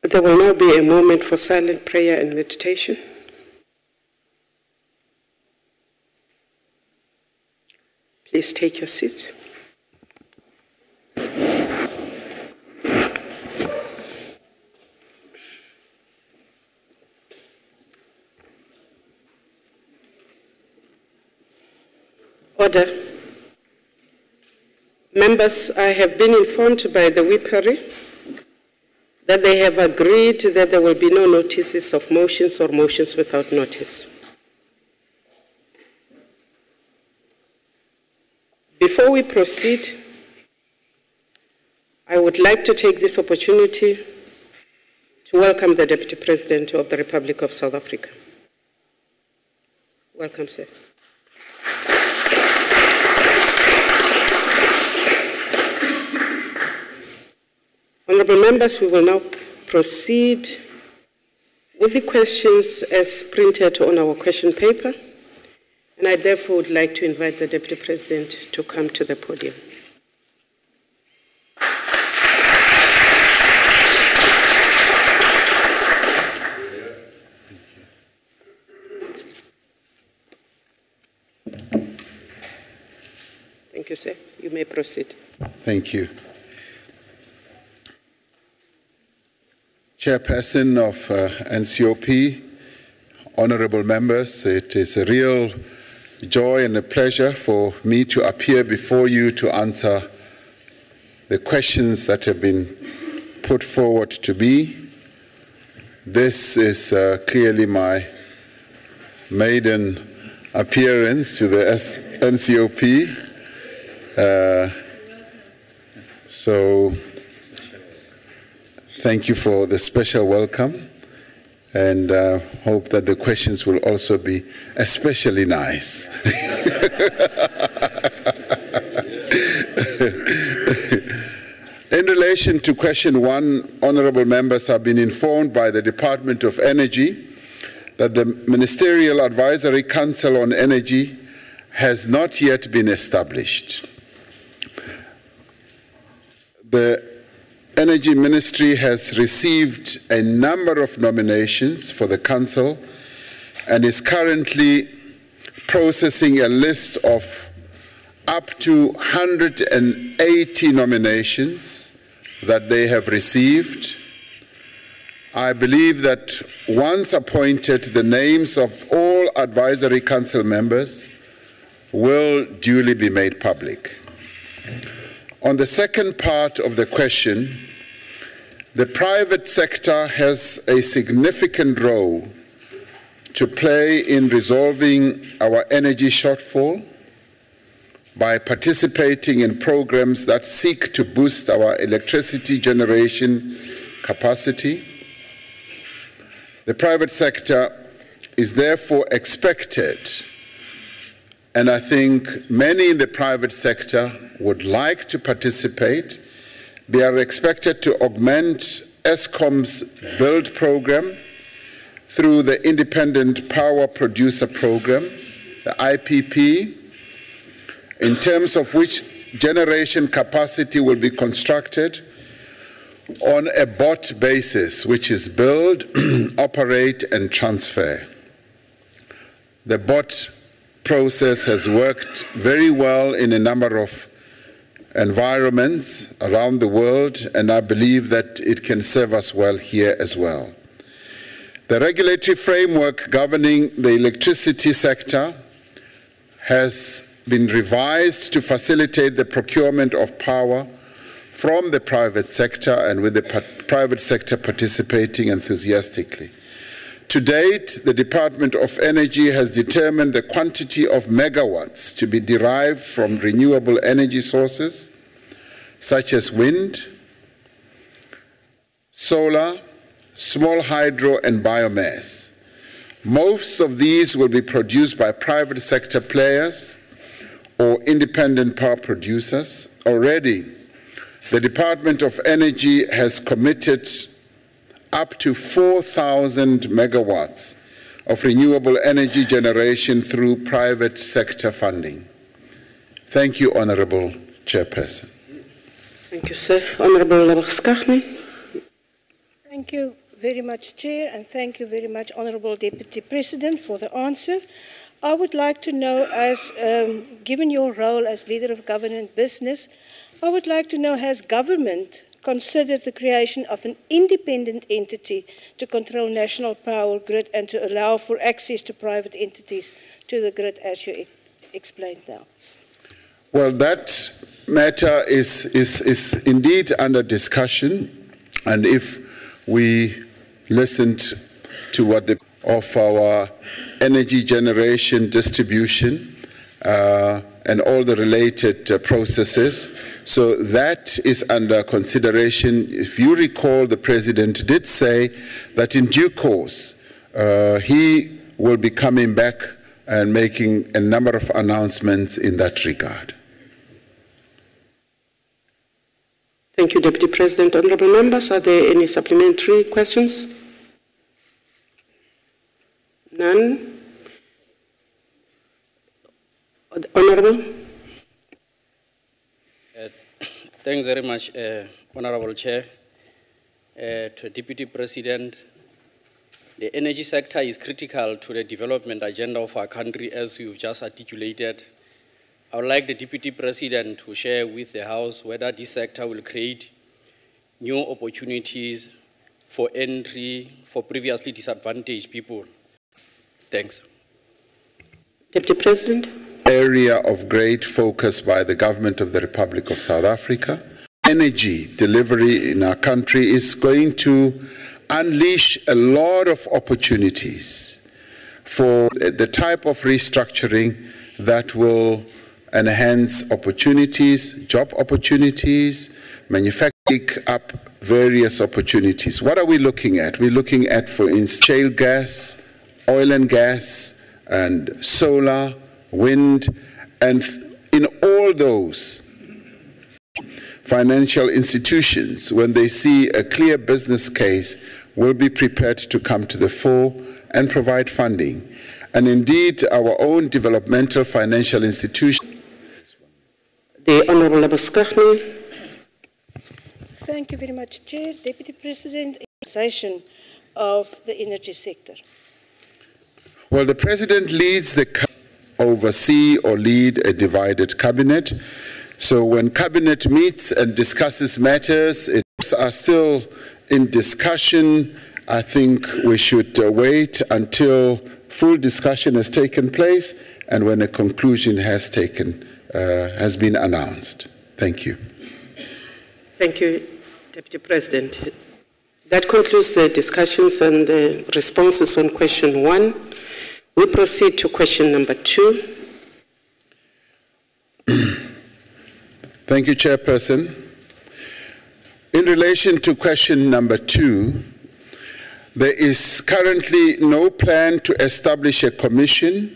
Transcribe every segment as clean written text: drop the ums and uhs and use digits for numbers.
There will now be a moment for silent prayer and meditation. Please take your seats. Order. Members, I have been informed by the Plenary that they have agreed that there will be no notices of motions or motions without notice. Before we proceed, I would like to take this opportunity to welcome the Deputy President of the Republic of South Africa. Welcome, sir. Honourable members, we will now proceed with the questions as printed on our question paper, and I therefore would like to invite the Deputy President to come to the podium. Thank you, sir. You may proceed. Thank you. Chairperson of NCOP, honorable members, it is a real joy and a pleasure for me to appear before you to answer the questions that have been put forward to me. This is clearly my maiden appearance to the NCOP. So thank you for the special welcome, and hope that the questions will also be especially nice. In relation to question 1, honorable members have been informed by the Department of Energy that the Ministerial Advisory Council on Energy has not yet been established. The Energy Ministry has received a number of nominations for the Council and is currently processing a list of up to 180 nominations that they have received. I believe that once appointed, the names of all Advisory Council members will duly be made public. On the second part of the question, the private sector has a significant role to play in resolving our energy shortfall by participating in programs that seek to boost our electricity generation capacity. The private sector is therefore expected, and I think many in the private sector would like to participate. They are expected to augment Eskom's build program through the Independent Power Producer Program, the IPP, in terms of which generation capacity will be constructed on a BOT basis, which is build, operate, and transfer. The BOT process has worked very well in a number of environments around the world, and I believe that it can serve us well here as well. The regulatory framework governing the electricity sector has been revised to facilitate the procurement of power from the private sector, and with the private sector participating enthusiastically. To date, the Department of Energy has determined the quantity of megawatts to be derived from renewable energy sources, such as wind, solar, small hydro, and biomass. Most of these will be produced by private sector players or independent power producers. Already, the Department of Energy has committed up to 4,000 megawatts of renewable energy generation through private sector funding. Thank you, Honourable Chairperson. Thank you, sir. Honourable Labuschagne. Thank you very much, Chair, and thank you very much, Honourable Deputy President, for the answer. I would like to know, as given your role as leader of government business, I would like to know, has government considered the creation of an independent entity to control national power grid and to allow for access to private entities to the grid, as you explained now? Well, that matter is indeed under discussion, and if we listened to what of our energy generation distribution and all the related processes. So that is under consideration. If you recall, the President did say that in due course he will be coming back and making a number of announcements in that regard. Thank you, Deputy President. Honourable members, are there any supplementary questions? None? Honourable? Thanks very much, Honourable Chair. To Deputy President, the energy sector is critical to the development agenda of our country, as you've just articulated. I would like the Deputy President to share with the House whether this sector will create new opportunities for entry for previously disadvantaged people. Thanks. Deputy President. Area of great focus by the government of the Republic of South Africa. Energy delivery in our country is going to unleash a lot of opportunities for the type of restructuring that will enhance opportunities, job opportunities, manufacturing up various opportunities. What are we looking at? We're looking at, for instance, shale gas, oil and gas, and solar, wind, and in all those financial institutions, when they see a clear business case, will be prepared to come to the fore and provide funding. And indeed, our own developmental financial institution. The Honourable Abaskachni. Thank you very much, Chair. Deputy President, organization of the energy sector. Well, the President leads the oversee or lead a divided cabinet. So when cabinet meets and discusses matters, it are still in discussion. I think we should wait until full discussion has taken place and when a conclusion has been announced. Thank you. Thank you, Deputy President. That concludes the discussions and the responses on question 1. We proceed to question number 2. Thank you, Chairperson. In relation to question number 2, there is currently no plan to establish a commission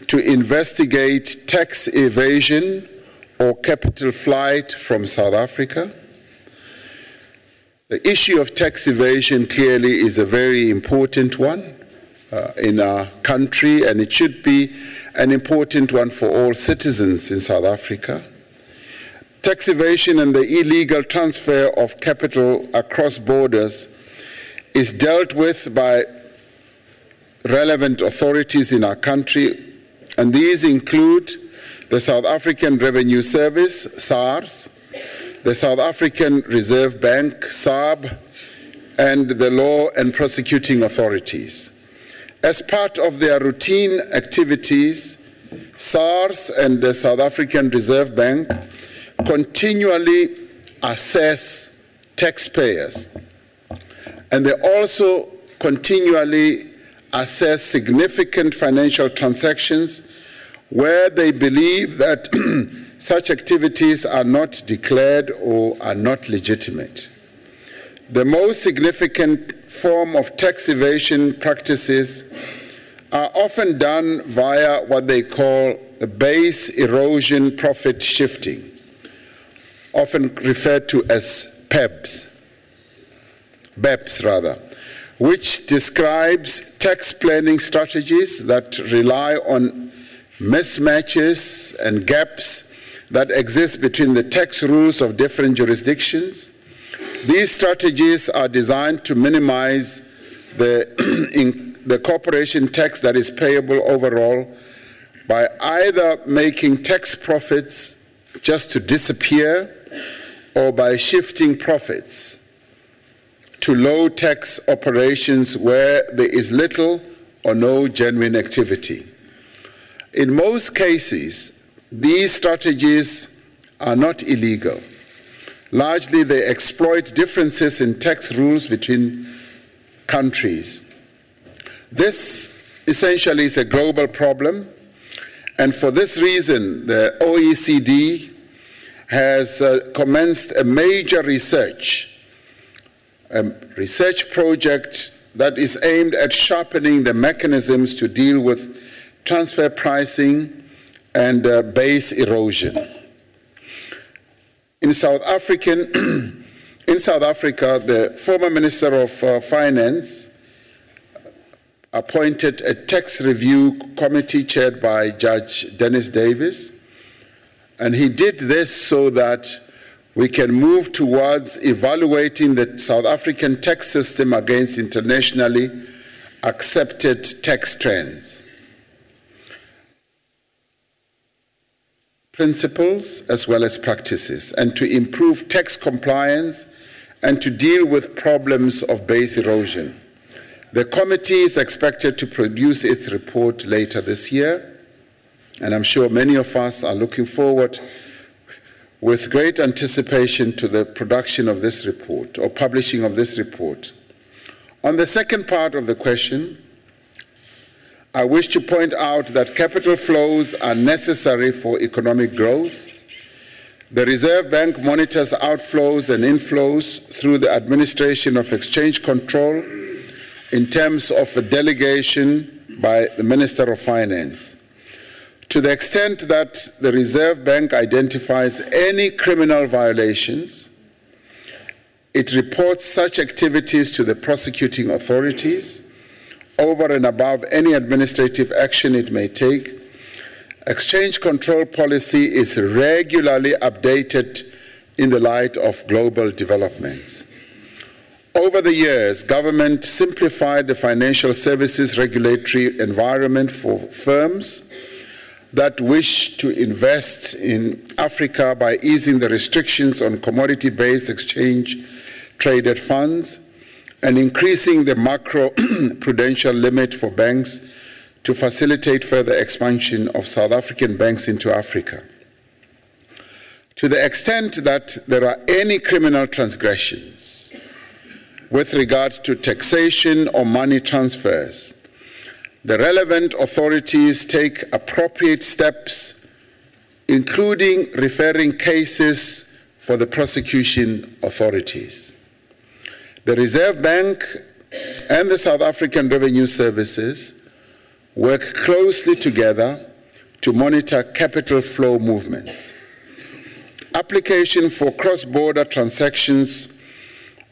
to investigate tax evasion or capital flight from South Africa. The issue of tax evasion clearly is a very important one in our country, and it should be an important one for all citizens in South Africa. Tax evasion and the illegal transfer of capital across borders is dealt with by relevant authorities in our country, and these include the South African Revenue Service, SARS, the South African Reserve Bank, SARB, and the law and prosecuting authorities. As part of their routine activities, SARS and the South African Reserve Bank continually assess taxpayers, and they also continually assess significant financial transactions where they believe that such activities are not declared or are not legitimate. The most significant form of tax evasion practices are often done via what they call base erosion profit shifting, often referred to as BEPS rather, which describes tax planning strategies that rely on mismatches and gaps that exist between the tax rules of different jurisdictions, These strategies are designed to minimize the corporation tax that is payable overall by either making tax profits just to disappear or by shifting profits to low tax operations where there is little or no genuine activity. In most cases, these strategies are not illegal. Largely, they exploit differences in tax rules between countries. This essentially is a global problem, and for this reason, the OECD has commenced a major research project that is aimed at sharpening the mechanisms to deal with transfer pricing and base erosion. In South Africa, the former Minister of Finance appointed a tax review committee chaired by Judge Dennis Davis, and he did this so that we can move towards evaluating the South African tax system against internationally accepted tax trends, principles as well as practices, and to improve tax compliance and to deal with problems of base erosion. The committee is expected to produce its report later this year, and I'm sure many of us are looking forward with great anticipation to the production of this report or publishing of this report. On the second part of the question, I wish to point out that capital flows are necessary for economic growth. The Reserve Bank monitors outflows and inflows through the administration of exchange control in terms of a delegation by the Minister of Finance. To the extent that the Reserve Bank identifies any criminal violations, it reports such activities to the prosecuting authorities over and above any administrative action it may take. Exchange control policy is regularly updated in the light of global developments. Over the years, government simplified the financial services regulatory environment for firms that wish to invest in Africa by easing the restrictions on commodity-based exchange-traded funds and increasing the macro-prudential limit for banks to facilitate further expansion of South African banks into Africa. To the extent that there are any criminal transgressions with regard to taxation or money transfers, the relevant authorities take appropriate steps, including referring cases for the prosecution authorities. The Reserve Bank and the South African Revenue Services work closely together to monitor capital flow movements. Application for cross-border transactions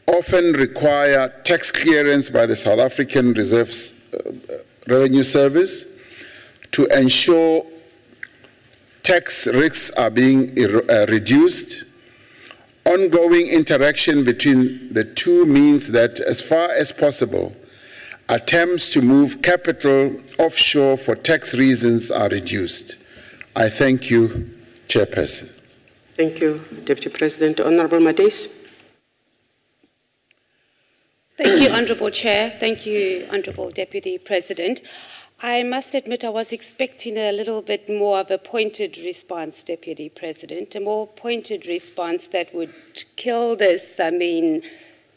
often require tax clearance by the South African Revenue Service to ensure tax risks are being reduced. Ongoing interaction between the two means that, as far as possible, attempts to move capital offshore for tax reasons are reduced. I thank you, Chairperson. Thank you, Deputy President. Honourable Matthys. Thank you, Honourable Chair. Thank you, Honourable Deputy President. I must admit I was expecting a little bit more of a pointed response, Deputy President, a more pointed response that would kill this,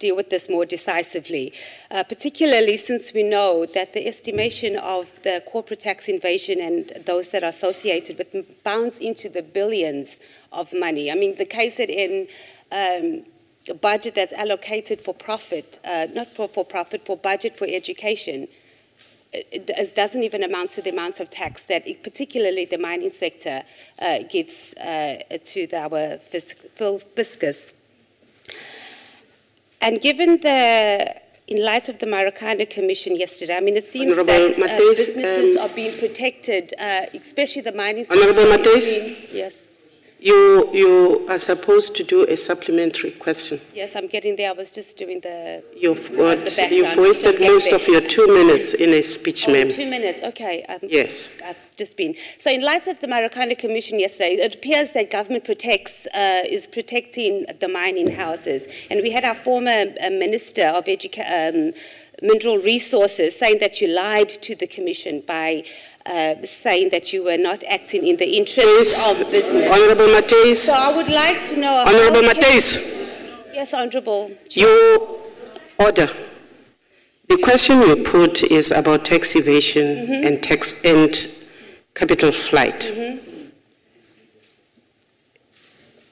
deal with this more decisively, particularly since we know that the estimation of the corporate tax invasion and those that are associated with bounds into the billions of money. I mean, the case that in a budget that's allocated for profit, not for profit, for budget for education, it doesn't even amount to the amount of tax that particularly the mining sector gives to our fiscus. And given in light of the Marikana Commission yesterday, I mean, it seems that businesses are being protected, especially the mining sector. Honourable Matthys. Yes. You are supposed to do a supplementary question. Yes, I'm getting there. I was just doing the. You've background. wasted most of your 2 minutes in a speech, ma'am. 2 minutes, okay. Yes. I've just been. So in light of the Marikana Commission yesterday, it appears that government is protecting the mining houses. And we had our former Minister of Mineral Resources saying that you lied to the Commission by saying that you were not acting in the interests of business. Honourable Mateus. So I would like to know... Honourable Mateus. Yes, Honourable. Your order. The question you put is about tax evasion and tax and capital flight.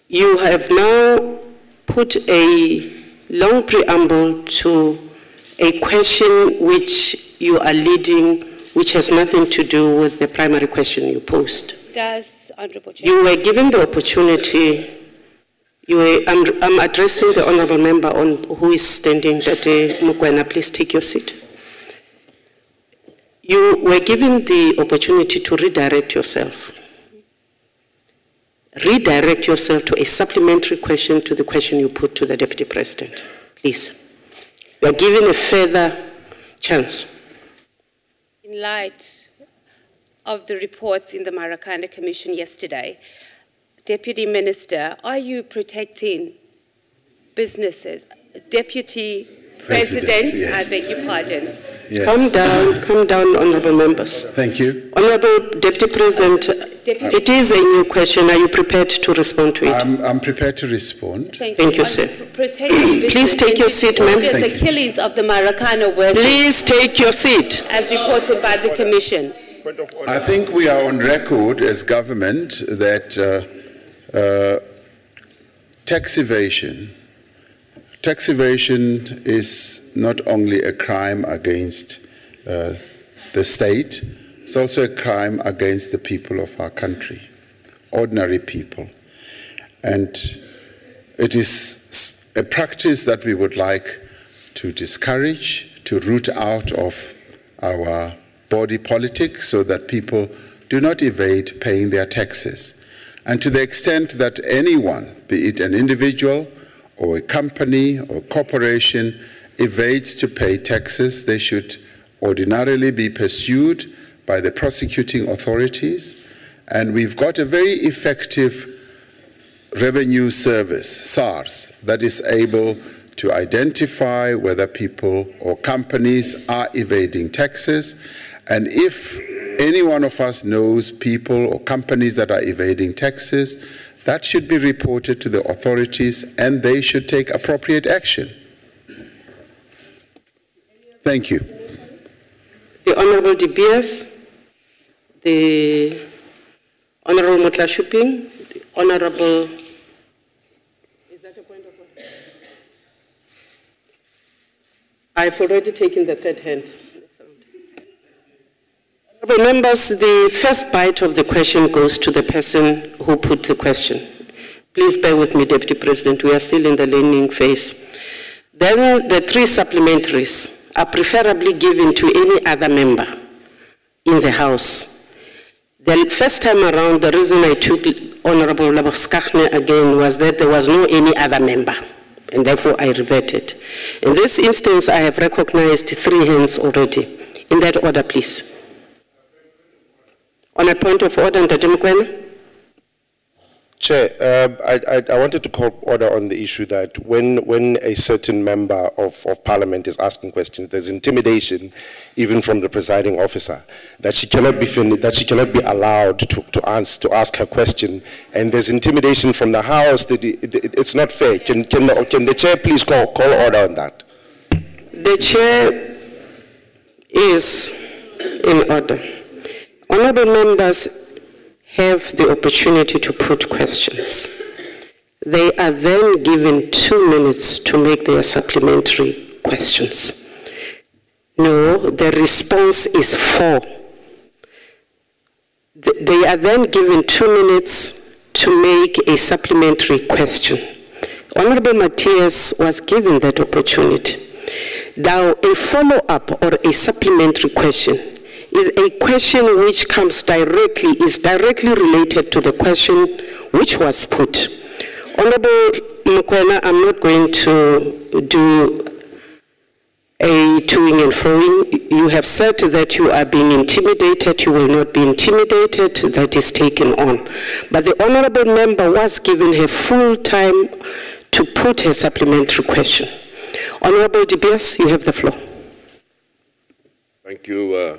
You have now put a long preamble to a question which you are leading, which has nothing to do with the primary question you posed. Does, Honourable Chair? You were given the opportunity, I'm addressing the Honourable Member on who is standing, Tate Mukwena, please take your seat. You were given the opportunity to redirect yourself. Redirect yourself to a supplementary question to the question you put to the Deputy President, please. You are given a further chance. In light of the reports in the Marikana Commission yesterday, Deputy Minister, are you protecting businesses? Deputy President, yes. I beg your pardon. Yes. Calm down, honourable members. Thank you. Honourable Deputy President, it is a new question. Are you prepared to respond to it? I'm prepared to respond. Thank you, sir. Please take your seat, ma'am. The killings of the Marikana workers. Please take your seat. As reported by the Commission. I think we are on record as government that tax evasion is not only a crime against the state, it's also a crime against the people of our country, ordinary people. And it is a practice that we would like to discourage, to root out of our body politic so that people do not evade paying their taxes. And to the extent that anyone, be it an individual or a company or corporation, evades to pay taxes, they should ordinarily be pursued by the prosecuting authorities. And we've got a very effective revenue service, SARS, that is able to identify whether people or companies are evading taxes. And if any one of us knows people or companies that are evading taxes, that should be reported to the authorities and they should take appropriate action. Thank you. The Honourable De Beers, the Honourable Motlashuping, the Honourable... Is that a point of order? I've already taken the third hand. Honourable members, the first bite of the question goes to the person who put the question. Please bear with me, Deputy President, we are still in the learning phase. Then the 3 supplementaries are preferably given to any other member in the House. The first time around, the reason I took Honourable Laboskachne again was that there was no any other member, and therefore I reverted. In this instance, I have recognized 3 hands already. In that order, please. On a point of order, Ntate Mukwena. Chair, I wanted to call order on the issue that when a certain member of Parliament is asking questions, there's intimidation, even from the presiding officer, that she cannot be allowed to ask her question, and there's intimidation from the House. That it's not fair. Can the chair please call order on that? The chair is in order. Honourable members have the opportunity to put questions. They are then given 2 minutes to make their supplementary questions. No, the response is 4. They are then given 2 minutes to make a supplementary question. Honourable Mateus was given that opportunity. Now, a follow-up or a supplementary question is a question which is directly related to the question which was put. Honorable Mokoena, I'm not going to do a toing and froing. You have said that you are being intimidated. You will not be intimidated. That is taken on. But the honorable member was given her full time to put her supplementary question. Honorable De Beers, you have the floor. Thank you,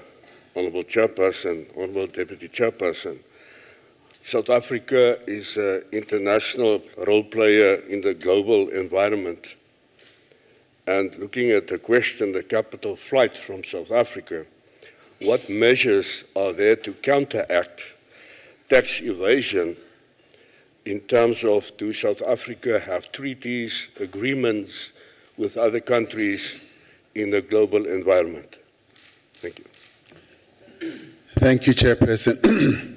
Honorable Chairperson, Honorable Deputy Chairperson. South Africa is an international role player in the global environment. And looking at the question, the capital flight from South Africa, what measures are there to counteract tax evasion in terms of, do South Africa have treaties, agreements with other countries in the global environment? Thank you. Thank you, Chairperson.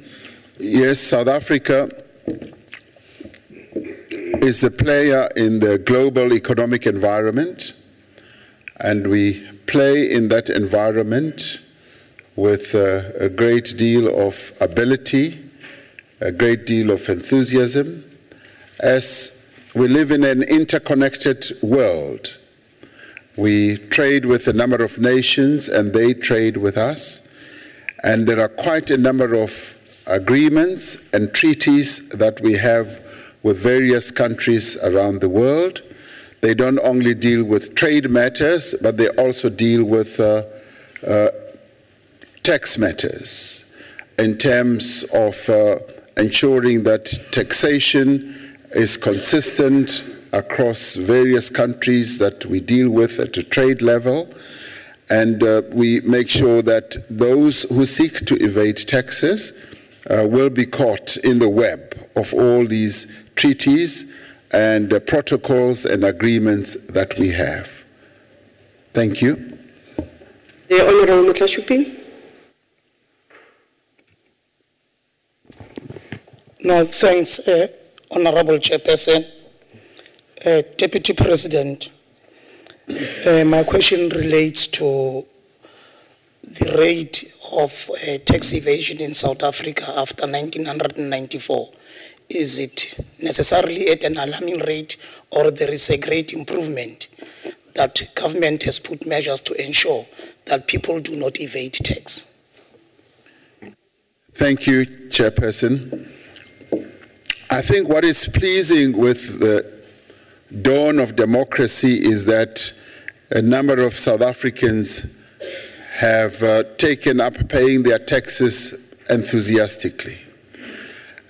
Yes, South Africa is a player in the global economic environment, and we play in that environment with a great deal of ability, a great deal of enthusiasm, as we live in an interconnected world. We trade with a number of nations, and they trade with us, and there are quite a number of agreements and treaties that we have with various countries around the world. They don't only deal with trade matters, but they also deal with tax matters in terms of ensuring that taxation is consistent across various countries that we deal with at a trade level. And we make sure that those who seek to evade taxes will be caught in the web of all these treaties and protocols and agreements that we have. Thank you. The Honorable Mutlashupi. No, thanks, Honorable Chairperson. Deputy President, my question relates to the rate of tax evasion in South Africa after 1994. Is it necessarily at an alarming rate, or there is a great improvement that government has put measures to ensure that people do not evade tax? Thank you, Chairperson. I think what is pleasing with the dawn of democracy is that a number of South Africans have taken up paying their taxes enthusiastically.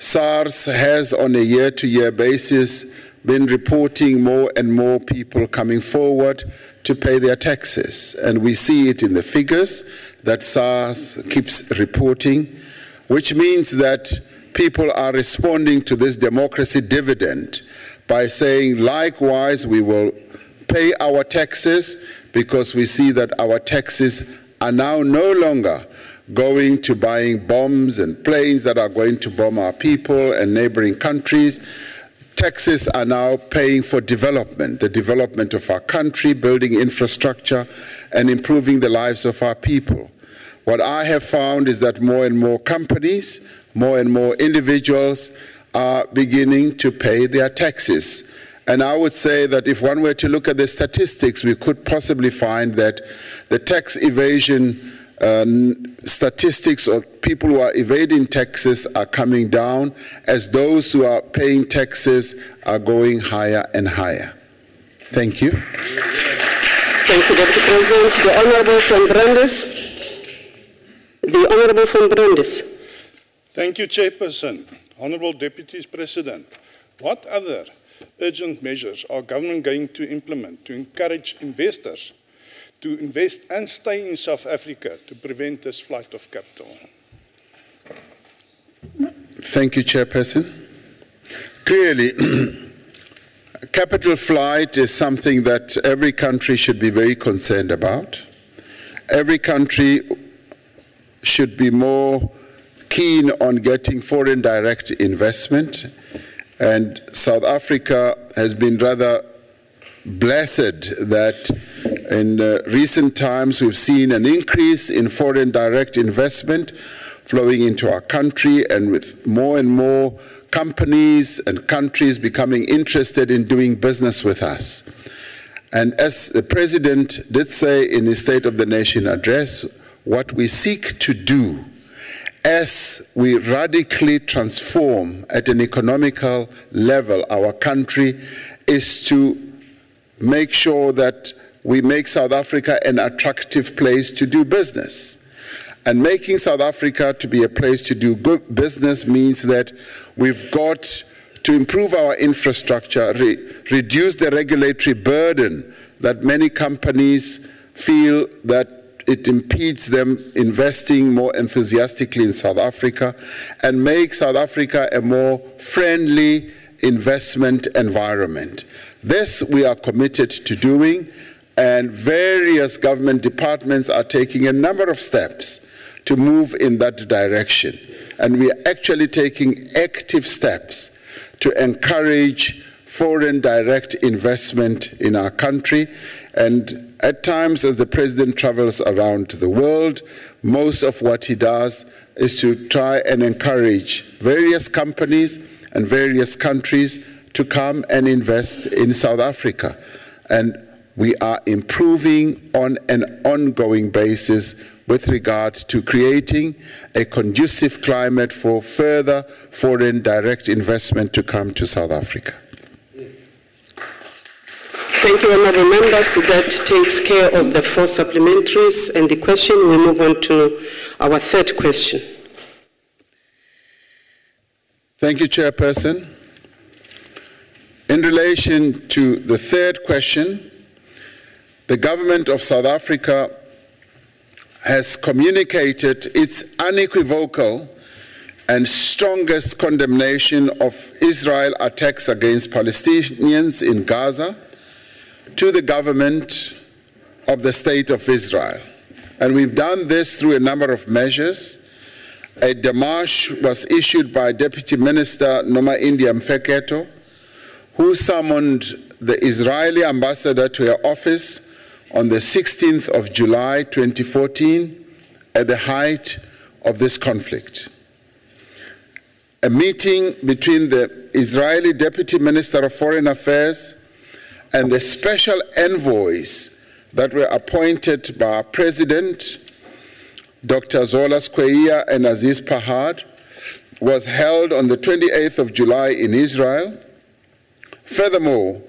SARS has, on a year-to-year basis, been reporting more and more people coming forward to pay their taxes. And we see it in the figures that SARS keeps reporting, which means that people are responding to this democracy dividend by saying, likewise, we will pay our taxes, because we see that our taxes are now no longer going to buying bombs and planes that are going to bomb our people and neighboring countries. Taxes are now paying for development, the development of our country, building infrastructure, and improving the lives of our people. What I have found is that more and more companies, more and more individuals are beginning to pay their taxes. And I would say that if one were to look at the statistics, we could possibly find that the tax evasion statistics of people who are evading taxes are coming down, as those who are paying taxes are going higher and higher. Thank you. Thank you, Deputy President. The Honourable from Brandes. The Honourable from Brandes. Thank you, Chairperson. Honourable Deputy President, what other urgent measures are government going to implement to encourage investors to invest and stay in South Africa to prevent this flight of capital? Thank you, Chairperson. Clearly, capital flight is something that every country should be very concerned about. Every country should be more keen on getting foreign direct investment, and South Africa has been rather blessed that in recent times we've seen an increase in foreign direct investment flowing into our country, and with more and more companies and countries becoming interested in doing business with us. And as the President did say in his State of the Nation address, what we seek to do as we radically transform at an economical level our country is to make sure that we make South Africa an attractive place to do business. And making South Africa to be a place to do good business means that we've got to improve our infrastructure, reduce the regulatory burden that many companies feel that it impedes them investing more enthusiastically in South Africa, and make South Africa a more friendly investment environment. This we are committed to doing, and various government departments are taking a number of steps to move in that direction. And we are actually taking active steps to encourage foreign direct investment in our country. And at times, as the President travels around the world, most of what he does is to try and encourage various companies and various countries to come and invest in South Africa. And we are improving on an ongoing basis with regard to creating a conducive climate for further foreign direct investment to come to South Africa. Thank you, honourable members. That takes care of the 4 supplementaries and the question. We move on to our third question. Thank you, Chairperson. In relation to the third question, the government of South Africa has communicated its unequivocal and strongest condemnation of Israel attacks against Palestinians in Gaza to the government of the State of Israel. And we've done this through a number of measures. A démarche was issued by Deputy Minister Noma India Mfeketo, who summoned the Israeli ambassador to her office on the 16th of July 2014 at the height of this conflict. A meeting between the Israeli Deputy Minister of Foreign Affairs and the special envoys that were appointed by our President, Dr. Zola Skweyiya and Aziz Pahad, was held on the 28th of July in Israel. Furthermore,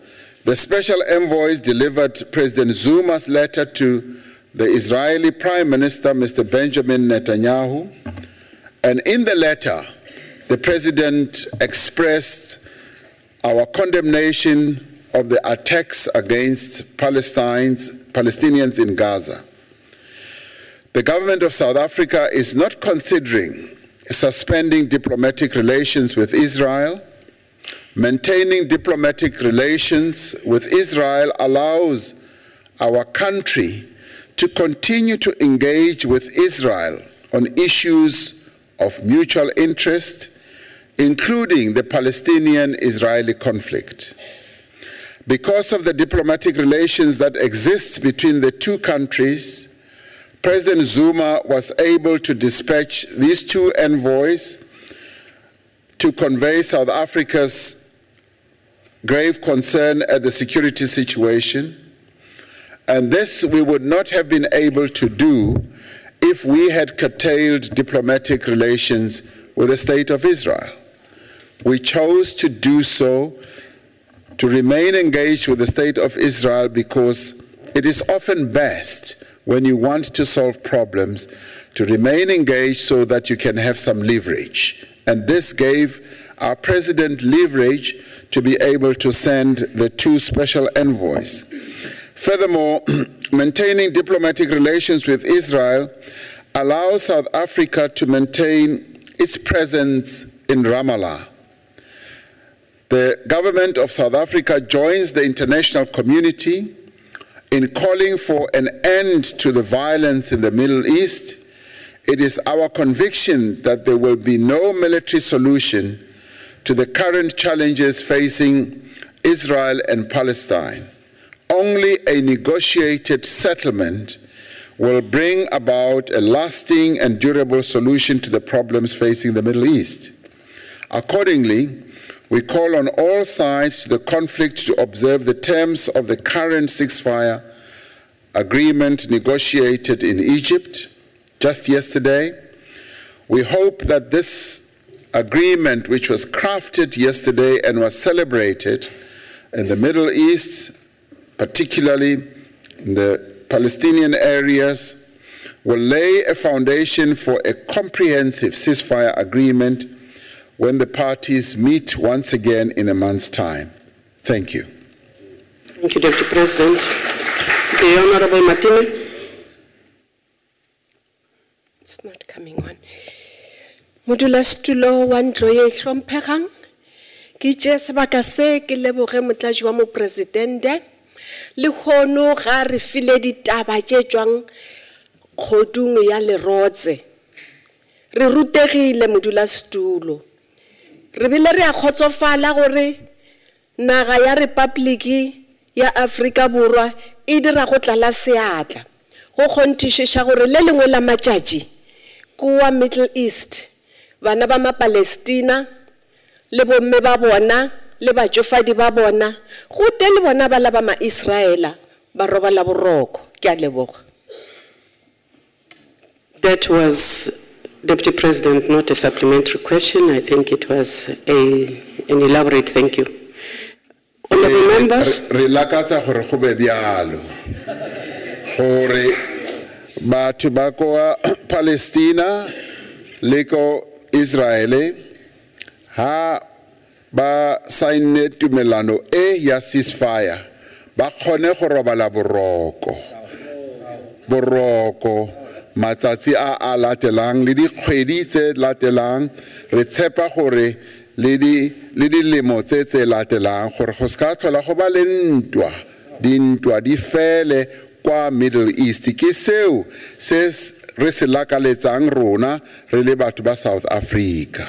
the special envoys delivered President Zuma's letter to the Israeli Prime Minister, Mr. Benjamin Netanyahu, and in the letter, the President expressed our condemnation of the attacks against Palestinians in Gaza. The government of South Africa is not considering suspending diplomatic relations with Israel. Maintaining diplomatic relations with Israel allows our country to continue to engage with Israel on issues of mutual interest, including the Palestinian-Israeli conflict. Because of the diplomatic relations that exist between the two countries, President Zuma was able to dispatch these 2 envoys to convey South Africa's grave concern at the security situation, and this we would not have been able to do if we had curtailed diplomatic relations with the State of Israel. We chose to do so, to remain engaged with the State of Israel, because it is often best when you want to solve problems to remain engaged so that you can have some leverage. And this gave our President leverage to be able to send the 2 special envoys. Furthermore, maintaining diplomatic relations with Israel allows South Africa to maintain its presence in Ramallah. The government of South Africa joins the international community in calling for an end to the violence in the Middle East. It is our conviction that there will be no military solution to the current challenges facing Israel and Palestine. Only a negotiated settlement will bring about a lasting and durable solution to the problems facing the Middle East. Accordingly, we call on all sides to the conflict to observe the terms of the current ceasefire agreement negotiated in Egypt just yesterday. We hope that this agreement, which was crafted yesterday and was celebrated in the Middle East, particularly in the Palestinian areas, will lay a foundation for a comprehensive ceasefire agreement when the parties meet once again in a month's time. Thank you. Thank you, Deputy President. The Honorable Martini. It's not coming on. Modulasetulo wa ntlo ye hlomphegang ke tše sebaka se ke leboge motlatši wa mopresidente le kgono ga re file ditaba tše tšwang kgodung ya lerotse re rutegile modulasetulo re bile re a kgotsofala gore naga ya Republiki ya Afrika Borwa e dira go tlala seatla go kgonthišiša gore le lengwe la matšatši kua Middle East bana ba ma-Palestina le bomme ba bona le batšofadi ba bona go te le bona ba la ba ma-Israela ba robala boroko ke a leboga. That was, Deputy President, not a supplementary question. I think it was an elaborate thank you. Honorable members. Relakatsa gore go be bjalo gore batho ba kwa Palestina le ko Israel ha ba sign tumelano e ya ceasefire ba kgone go robala boroko matsatsi a latelang le dikgwedi tse latelang re tshepa gore le dilemo tse latelang gore go ska tlhola go ba le dintwa di fele kwa Middle East ke seo se re se lakaletsang rona re le batho ba South Africa.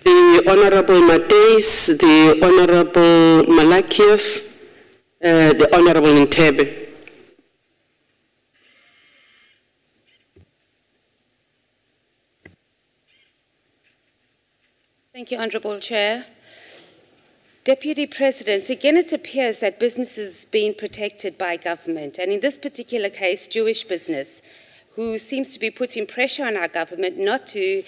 The Honorable Mateis, the Honorable Malakios, the Honorable Ntebe. Thank you, Honourable Chair. Deputy President, again it appears that business is being protected by government, and in this particular case, Jewish business, who seems to be putting pressure on our government not to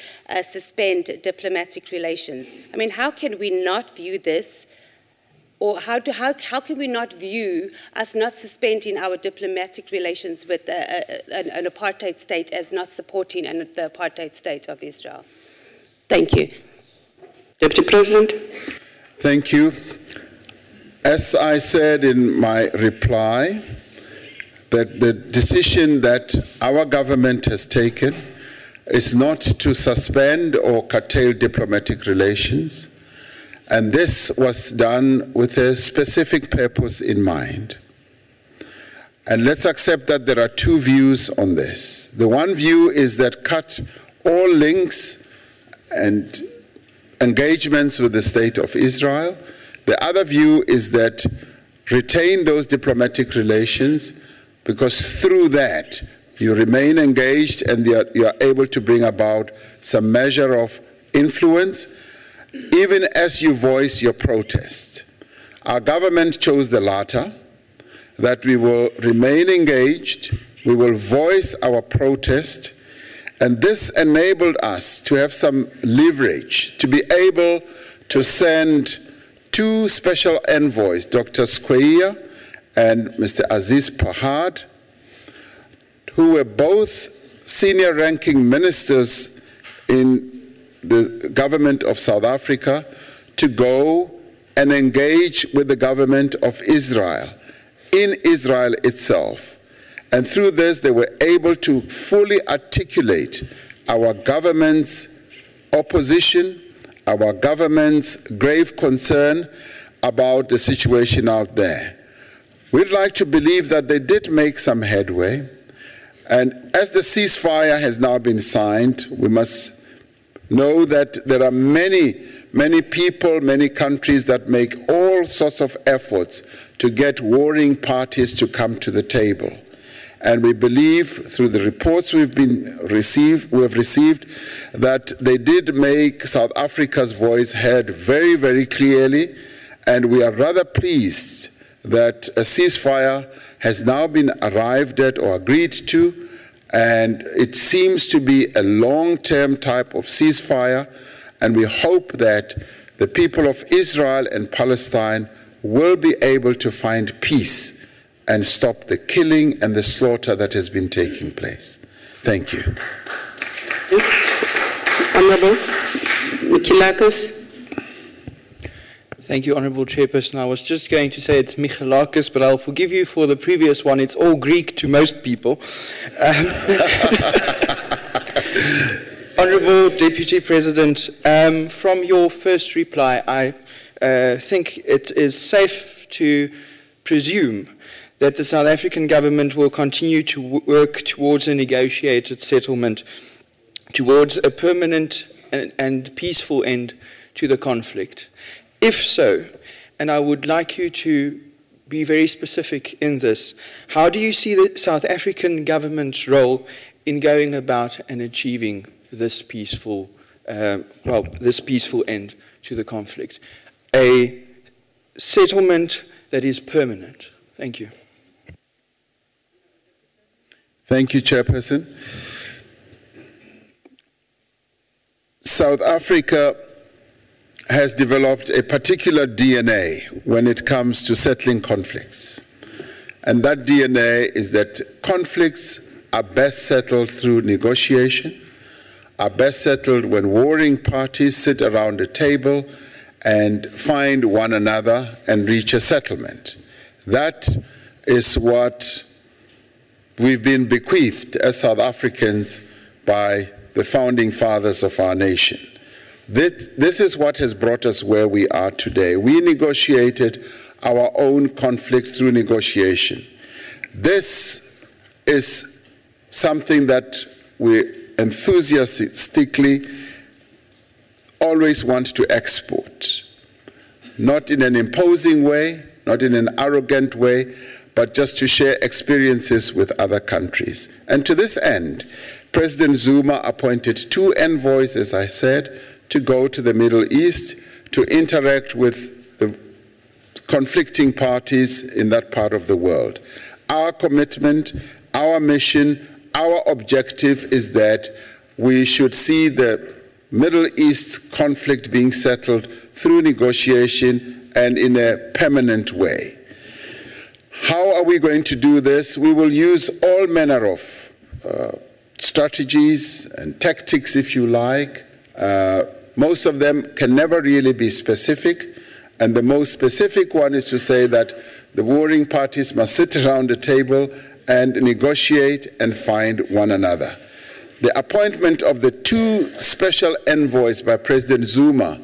suspend diplomatic relations. I mean, how can we not view this, or how can we not view us not suspending our diplomatic relations with an apartheid state as not supporting the apartheid state of Israel? Thank you. Deputy President. Thank you. As I said in my reply, that the decision that our government has taken is not to suspend or curtail diplomatic relations, and this was done with a specific purpose in mind. And let's accept that there are two views on this. The one view is that cut all links and engagements with the state of Israel. The other view is that retain those diplomatic relations, because through that you remain engaged and you are able to bring about some measure of influence, even as you voice your protest. Our government chose the latter, that we will remain engaged, we will voice our protest, and this enabled us to have some leverage, to be able to send two special envoys, Dr. Skweyiya and Mr. Aziz Pahad, who were both senior-ranking ministers in the government of South Africa, to go and engage with the government of Israel, in Israel itself. And through this, they were able to fully articulate our government's opposition, our government's grave concern about the situation out there. We'd like to believe that they did make some headway. And as the ceasefire has now been signed, we must know that there are many people, many countries that make all sorts of efforts to get warring parties to come to the table. And we believe through the reports we have received that they did make South Africa's voice heard very, very clearly, and we are rather pleased that a ceasefire has now been arrived at or agreed to, and it seems to be a long-term type of ceasefire, and we hope that the people of Israel and Palestine will be able to find peace and stop the killing and the slaughter that has been taking place. Thank you. Honorable Michilakis. Thank you, Honourable Chairperson. I was just going to say it's Michalakis, but I'll forgive you for the previous one. It's all Greek to most people. Honourable Deputy President, from your first reply, I think it is safe to presume that the South African government will continue to work towards a negotiated settlement, towards a permanent and peaceful end to the conflict. If so, and I would like you to be very specific in this, how do you see the South African government's role in going about and achieving this peaceful, this peaceful end to the conflict? A settlement that is permanent. Thank you. Thank you, Chairperson. South Africa has developed a particular DNA when it comes to settling conflicts. And that DNA is that conflicts are best settled through negotiation, are best settled when warring parties sit around a table and find one another and reach a settlement. That is what we've been bequeathed as South Africans by the founding fathers of our nation. This is what has brought us where we are today. We negotiated our own conflict through negotiation. This is something that we enthusiastically always want to export. Not in an imposing way, not in an arrogant way, but just to share experiences with other countries. And to this end, President Zuma appointed 2 envoys, as I said, to go to the Middle East to interact with the conflicting parties in that part of the world. Our commitment, our mission, our objective is that we should see the Middle East conflict being settled through negotiation and in a permanent way. How are we going to do this? We will use all manner of strategies and tactics, if you like. Most of them can never really be specific, and the most specific one is to say that the warring parties must sit around a table and negotiate and find one another. The appointment of the 2 special envoys by President Zuma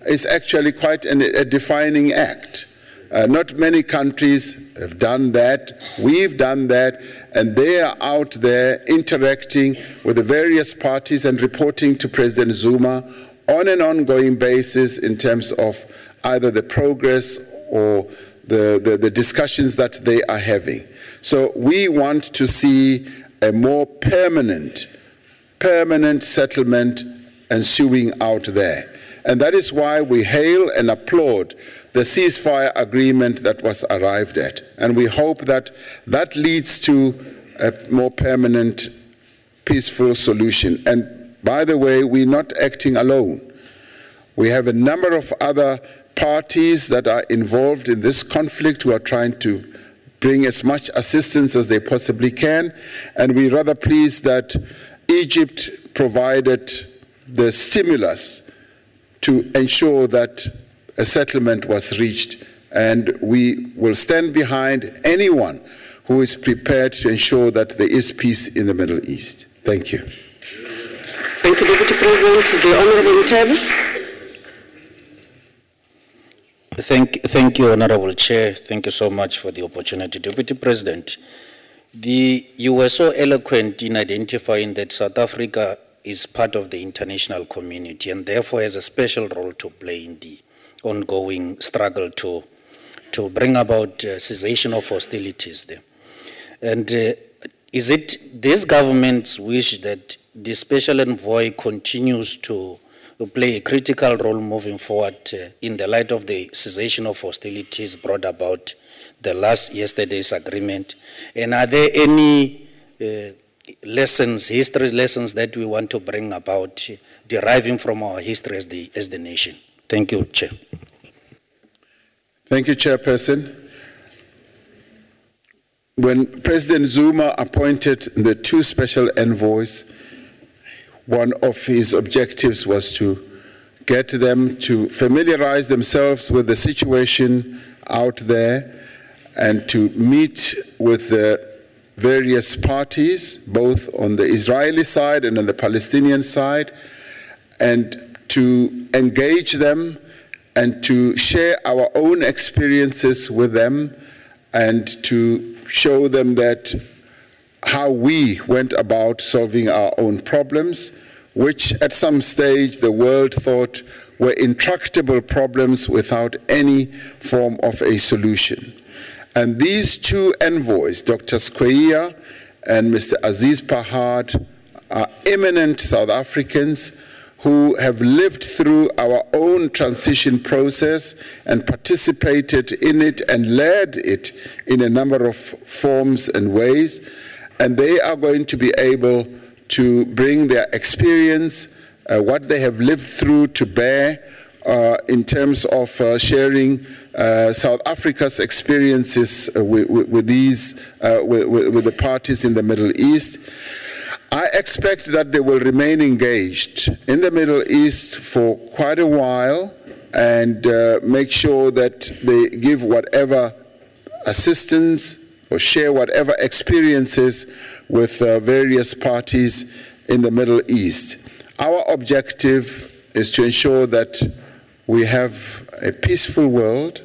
is actually quite a defining act. Not many countries have done that. We've done that, and they are out there interacting with the various parties and reporting to President Zuma on an ongoing basis in terms of either the progress or the discussions that they are having. So we want to see a more permanent settlement ensuing out there. And that is why we hail and applaud the ceasefire agreement that was arrived at. And we hope that that leads to a more permanent, peaceful solution. And by the way, we're not acting alone. We have a number of other parties that are involved in this conflict who are trying to bring as much assistance as they possibly can. And we're rather pleased that Egypt provided the stimulus to ensure that a settlement was reached, and we will stand behind anyone who is prepared to ensure that there is peace in the Middle East. Thank you. Thank you, Deputy President. The Honourable Untitled. Thank you, Honourable Chair. Thank you so much for the opportunity. Deputy President, you were so eloquent in identifying that South Africa is part of the international community and therefore has a special role to play in the ongoing struggle to bring about cessation of hostilities there. And is it this government's wish that the special envoy continues to play a critical role moving forward in the light of the cessation of hostilities brought about yesterday's agreement? And are there any history lessons that we want to bring about deriving from our history as the nation? Thank you, Chair. Thank you, Chairperson. When President Zuma appointed the two special envoys, one of his objectives was to get them to familiarize themselves with the situation out there and to meet with the various parties, both on the Israeli side and on the Palestinian side, and to engage them and to share our own experiences with them and to show them that how we went about solving our own problems, which at some stage the world thought were intractable problems without any form of a solution. And these two envoys, Dr. Skweyiya and Mr. Aziz Pahad, are eminent South Africans who have lived through our own transition process and participated in it and led it in a number of forms and ways. And they are going to be able to bring their experience, what they have lived through, to bear in terms of sharing South Africa's experiences with the parties in the Middle East. I expect that they will remain engaged in the Middle East for quite a while and make sure that they give whatever assistance or share whatever experiences with various parties in the Middle East. Our objective is to ensure that we have a peaceful world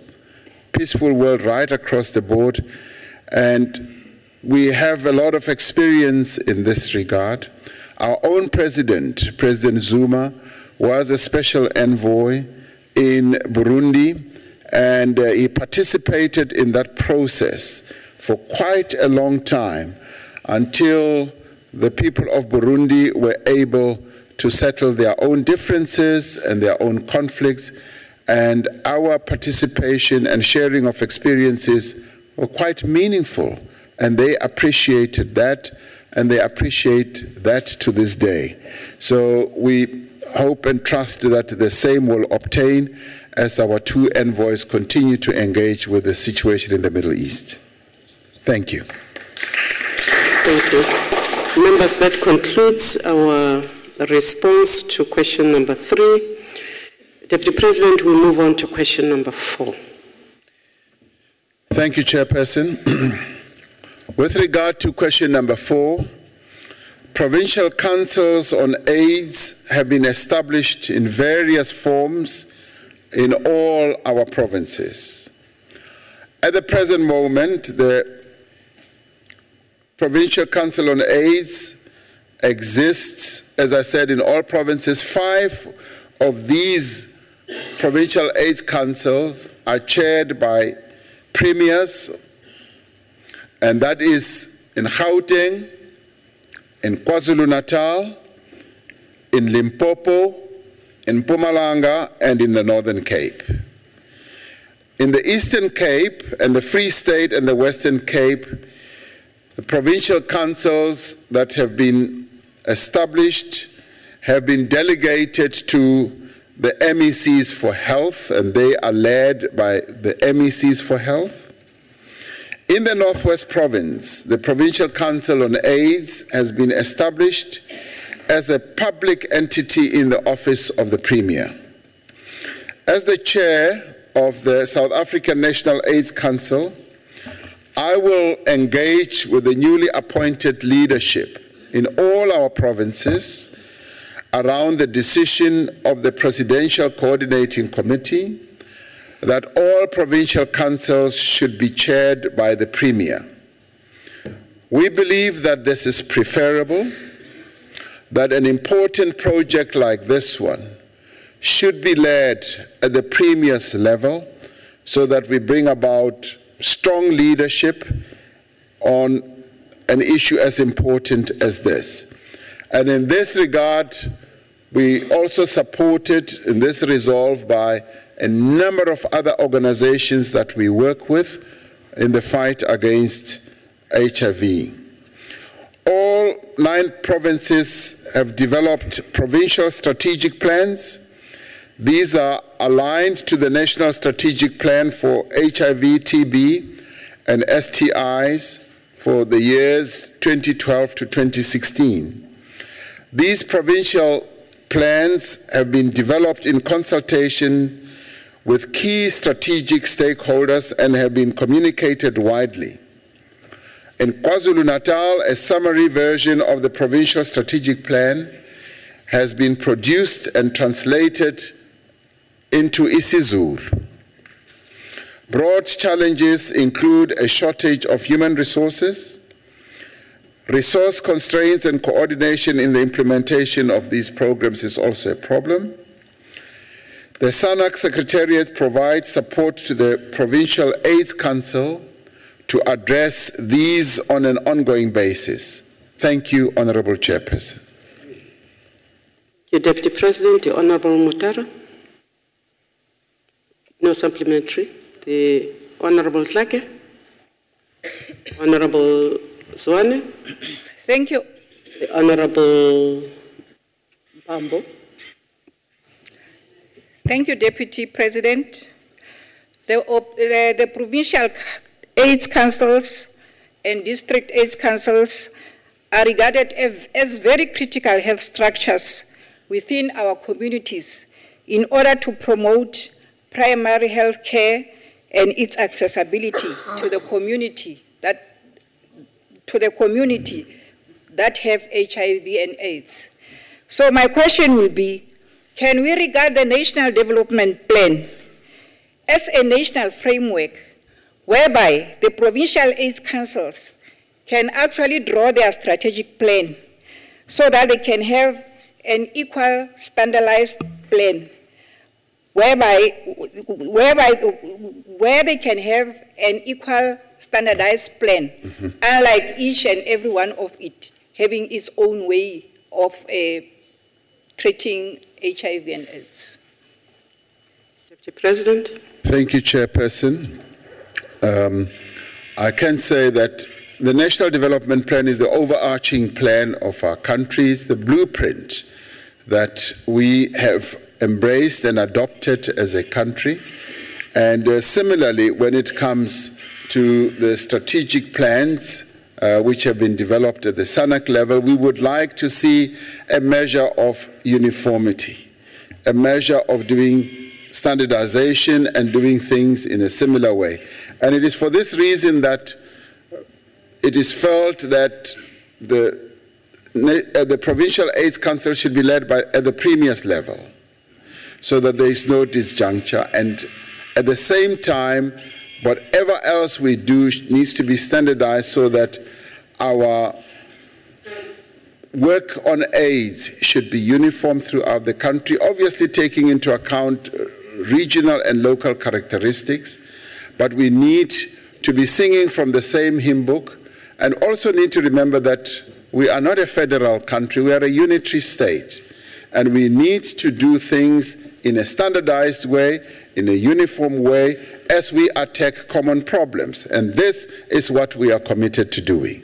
right across the board, and we have a lot of experience in this regard. Our own president, President Zuma, was a special envoy in Burundi, and he participated in that process for quite a long time until the people of Burundi were able to settle their own differences and their own conflicts, and our participation and sharing of experiences were quite meaningful. And they appreciated that, and they appreciate that to this day. So we hope and trust that the same will obtain as our two envoys continue to engage with the situation in the Middle East. Thank you. Thank you. Members, that concludes our response to question number 3. Deputy President, we'll move on to question number 4. Thank you, Chairperson. With regard to question number 4, provincial councils on AIDS have been established in various forms in all our provinces. At the present moment, the Provincial Council on AIDS exists, as I said, in all provinces. 5 of these provincial AIDS councils are chaired by premiers, and that is in Gauteng, in KwaZulu-Natal, in Limpopo, in Mpumalanga, and in the Northern Cape. In the Eastern Cape and the Free State and the Western Cape, the provincial councils that have been established have been delegated to the MECs for Health, and they are led by the MECs for Health. In the Northwest Province, the Provincial Council on AIDS has been established as a public entity in the office of the Premier. As the chair of the South African National AIDS Council, I will engage with the newly appointed leadership in all our provinces around the decision of the Presidential Coordinating Committee that all provincial councils should be chaired by the Premier. We believe that this is preferable, that an important project like this one should be led at the Premier's level so that we bring about strong leadership on an issue as important as this. And in this regard, we also supported in this resolve by a number of other organizations that we work with in the fight against HIV. All 9 provinces have developed provincial strategic plans. These are aligned to the National Strategic Plan for HIV, TB, and STIs for the years 2012 to 2016. These provincial plans have been developed in consultation with key strategic stakeholders and have been communicated widely. In KwaZulu-Natal, a summary version of the provincial strategic plan has been produced and translated into isiZulu. Broad challenges include a shortage of human resources, resource constraints and coordination in the implementation of these programs is also a problem. The SANAC Secretariat provides support to the Provincial AIDS Council to address these on an ongoing basis. Thank you, Honorable Chairperson. Thank you, Deputy President. The Honorable Mutara. No supplementary. The Honorable Tlake. Honorable Zwane. Thank you. The Honorable Pambo. Thank you, Deputy President. The provincial AIDS councils and district AIDS councils are regarded as very critical health structures within our communities in order to promote primary health care and its accessibility to the community that have HIV and AIDS. So my question will be, can we regard the National Development Plan as a national framework whereby the provincial AIDS councils can actually draw their strategic plan so that they can have an equal standardized plan where they can have an equal standardized plan, unlike each and every one of it having its own way of treating HIV and AIDS. Deputy President. Thank you, Chairperson. I can say that the National Development Plan is the overarching plan of our country, the blueprint that we have embraced and adopted as a country. And similarly, when it comes to the strategic plans which have been developed at the SANAC level, we would like to see a measure of uniformity, a measure of doing standardization and doing things in a similar way. And it is for this reason that it is felt that the Provincial AIDS Council should be led at the Premier's level, so that there is no disjuncture. And at the same time, whatever else we do needs to be standardized so that our work on AIDS should be uniform throughout the country, obviously taking into account regional and local characteristics, but we need to be singing from the same hymn book, and also need to remember that we are not a federal country, we are a unitary state, and we need to do things in a standardized way, in a uniform way, as we attack common problems. And this is what we are committed to doing.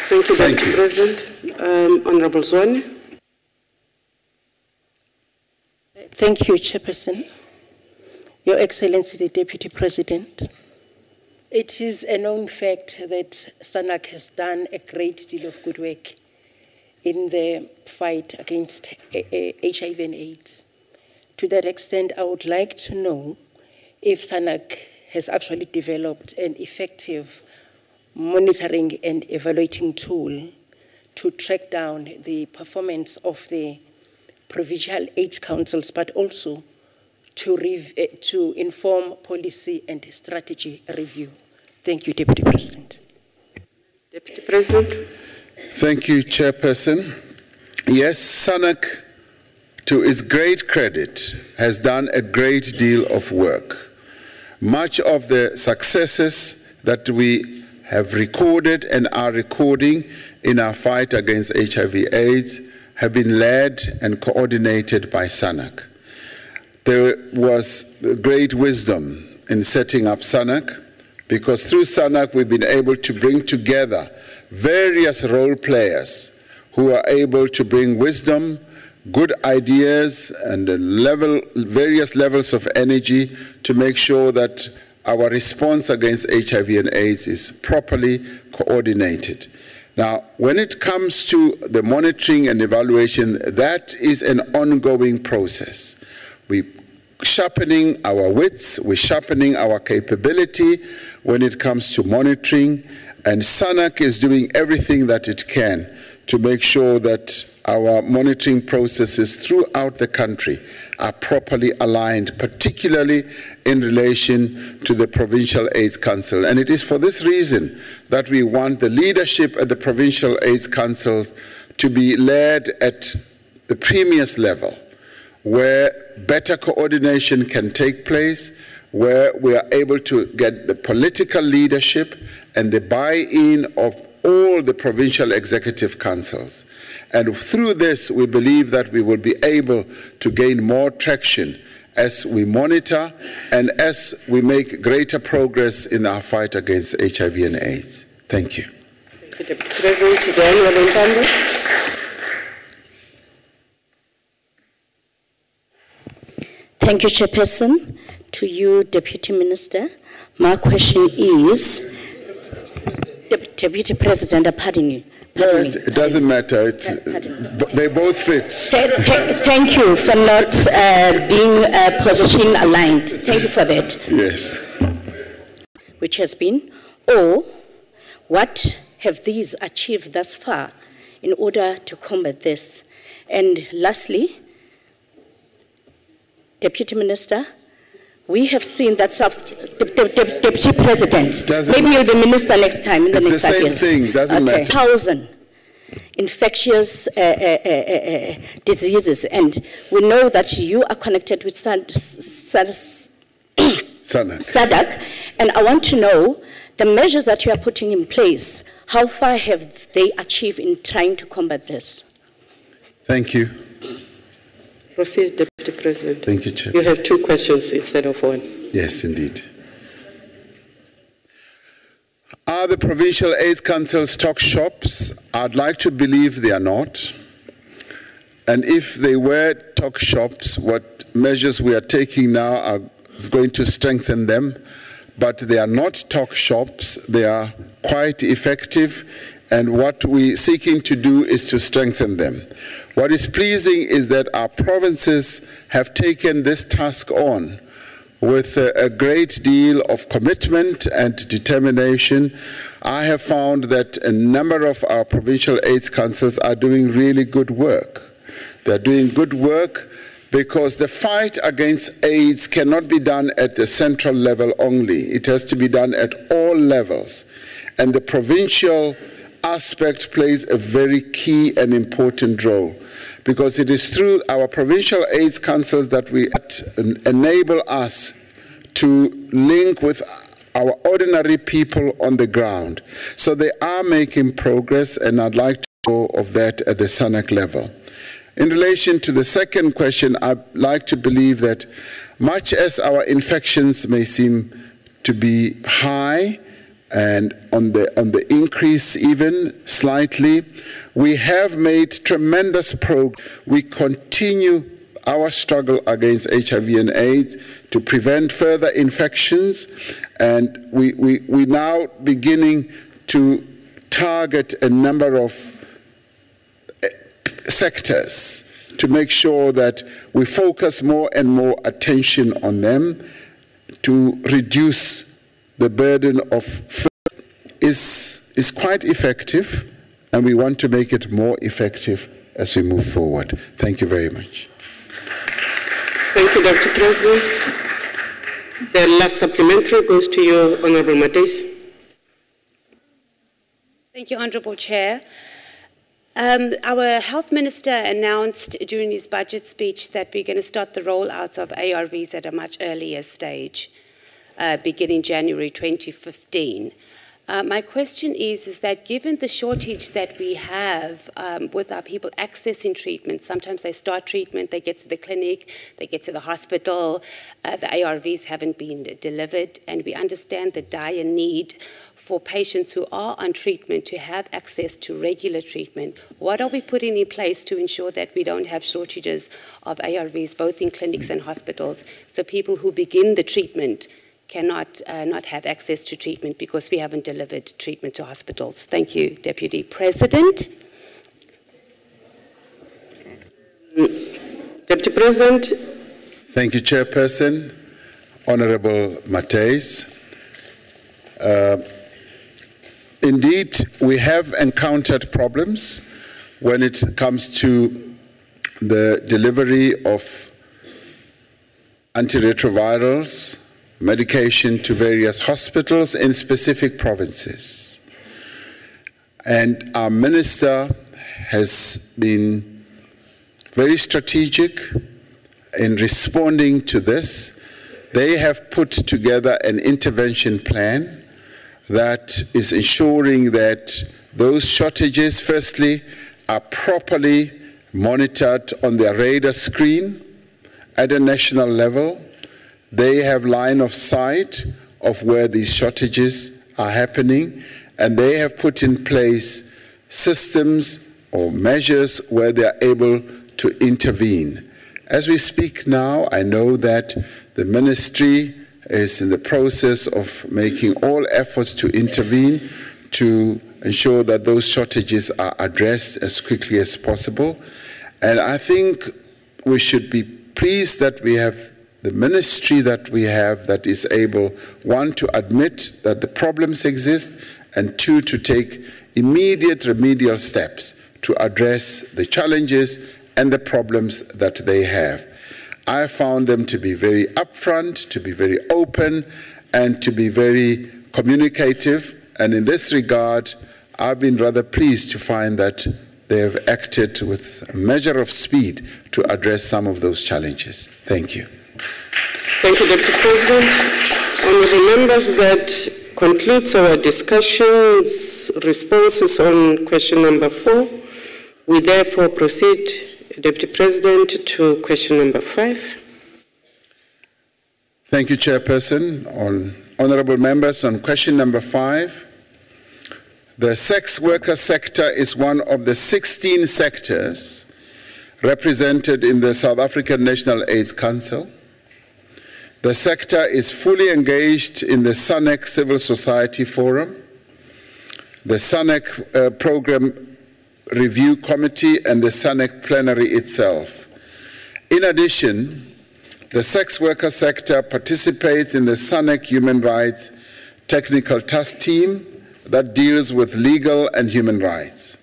Thank you, Deputy President. Honorable Zwane. Thank you, Chairperson. Your Excellency, the Deputy President. It is a known fact that SANAC has done a great deal of good work in the fight against HIV and AIDS. To that extent, I would like to know if SANAC has actually developed an effective monitoring and evaluating tool to track down the performance of the provincial AIDS councils, but also to inform policy and strategy review. Thank you, Deputy President. Deputy President. Thank you, Chairperson. Yes, SANAC, to its great credit, has done a great deal of work. Much of the successes that we have recorded and are recording in our fight against HIV/AIDS have been led and coordinated by SANAC. There was great wisdom in setting up SANAC, because through SANAC we've been able to bring together various role players who are able to bring wisdom, good ideas, and various levels of energy to make sure that our response against HIV and AIDS is properly coordinated. Now, when it comes to the monitoring and evaluation, that is an ongoing process. We're sharpening our wits, we're sharpening our capability when it comes to monitoring, and SANAC is doing everything that it can to make sure that our monitoring processes throughout the country are properly aligned, particularly in relation to the Provincial AIDS Council. And it is for this reason that we want the leadership at the Provincial AIDS Councils to be led at the previous level, where better coordination can take place, where we are able to get the political leadership and the buy-in of all the provincial executive councils. And through this, we believe that we will be able to gain more traction as we monitor and as we make greater progress in our fight against HIV and AIDS. Thank you. Thank you, Deputy President. Thank you, Chairperson. To you, Deputy Minister. My question is, Deputy President, pardon me. It doesn't matter. They both fit. Thank you for not being position aligned. Thank you for that. Yes. Which has been, or what have these achieved thus far in order to combat this? And lastly, Deputy Minister, we have seen that Deputy President, maybe you'll be minister next time in the next 5 years. It's the same thing, doesn't matter. 1,000 infectious diseases, and we know that you are connected with SADC, and I want to know the measures that you are putting in place. How far have they achieved in trying to combat this? Thank you. Proceed, Deputy President. Thank you, Chair. You have 2 questions instead of 1. Yes, indeed. Are the Provincial AIDS Councils talk shops? I'd like to believe they are not. And if they were talk shops, what measures we are taking now is going to strengthen them. But they are not talk shops. They are quite effective. And what we're seeking to do is to strengthen them. What is pleasing is that our provinces have taken this task on with a great deal of commitment and determination. I have found that a number of our provincial AIDS councils are doing really good work. They're doing good work because the fight against AIDS cannot be done at the central level only. It has to be done at all levels. And the provincial aspect plays a very key and important role, because it is through our provincial AIDS councils that we enable us to link with our ordinary people on the ground. So they are making progress, and I'd like to know of that at the SANAC level. In relation to the second question, I'd like to believe that much as our infections may seem to be high, and on the increase even slightly, we have made tremendous progress. We continue our struggle against HIV and AIDS to prevent further infections, and we're now beginning to target a number of sectors to make sure that we focus more and more attention on them to reduce the burden of is quite effective, and we want to make it more effective as we move forward. Thank you very much. Thank you, Dr. President. The last supplementary goes to you, Honorable Matthys. Thank you, Honorable Chair. Our Health Minister announced during his budget speech that we're going to start the rollouts of ARVs at a much earlier stage. beginning January 2015. My question is that given the shortage that we have with our people accessing treatment, sometimes they start treatment, they get to the clinic, they get to the hospital, the ARVs haven't been delivered, and we understand the dire need for patients who are on treatment to have access to regular treatment. What are we putting in place to ensure that we don't have shortages of ARVs, both in clinics and hospitals, so people who begin the treatment cannot not have access to treatment because we haven't delivered treatment to hospitals? Thank you, Deputy President. Deputy President. Thank you, Chairperson. Honorable Mateis. Indeed, we have encountered problems when it comes to the delivery of antiretrovirals, medication to various hospitals in specific provinces. And our minister has been very strategic in responding to this. They have put together an intervention plan that is ensuring that those shortages, firstly, are properly monitored on their radar screen at a national level. They have line of sight of where these shortages are happening, and they have put in place systems or measures where they are able to intervene. As we speak now, I know that the ministry is in the process of making all efforts to intervene to ensure that those shortages are addressed as quickly as possible. And I think we should be pleased that we have the ministry that we have that is able, one, to admit that the problems exist, and two, to take immediate remedial steps to address the challenges and the problems that they have. I found them to be very upfront, to be very open, and to be very communicative. And in this regard, I've been rather pleased to find that they have acted with a measure of speed to address some of those challenges. Thank you. Thank you, Deputy President. Honourable members, that concludes our discussions, responses on question number 4. We therefore proceed, Deputy President, to question number 5. Thank you, Chairperson. Honourable members, on question number 5, the sex worker sector is one of the 16 sectors represented in the South African National AIDS Council. The sector is fully engaged in the SANEC Civil Society Forum, the SANEC Program Review Committee, and the SANEC Plenary itself. In addition, the sex worker sector participates in the SANEC Human Rights Technical Task Team that deals with legal and human rights.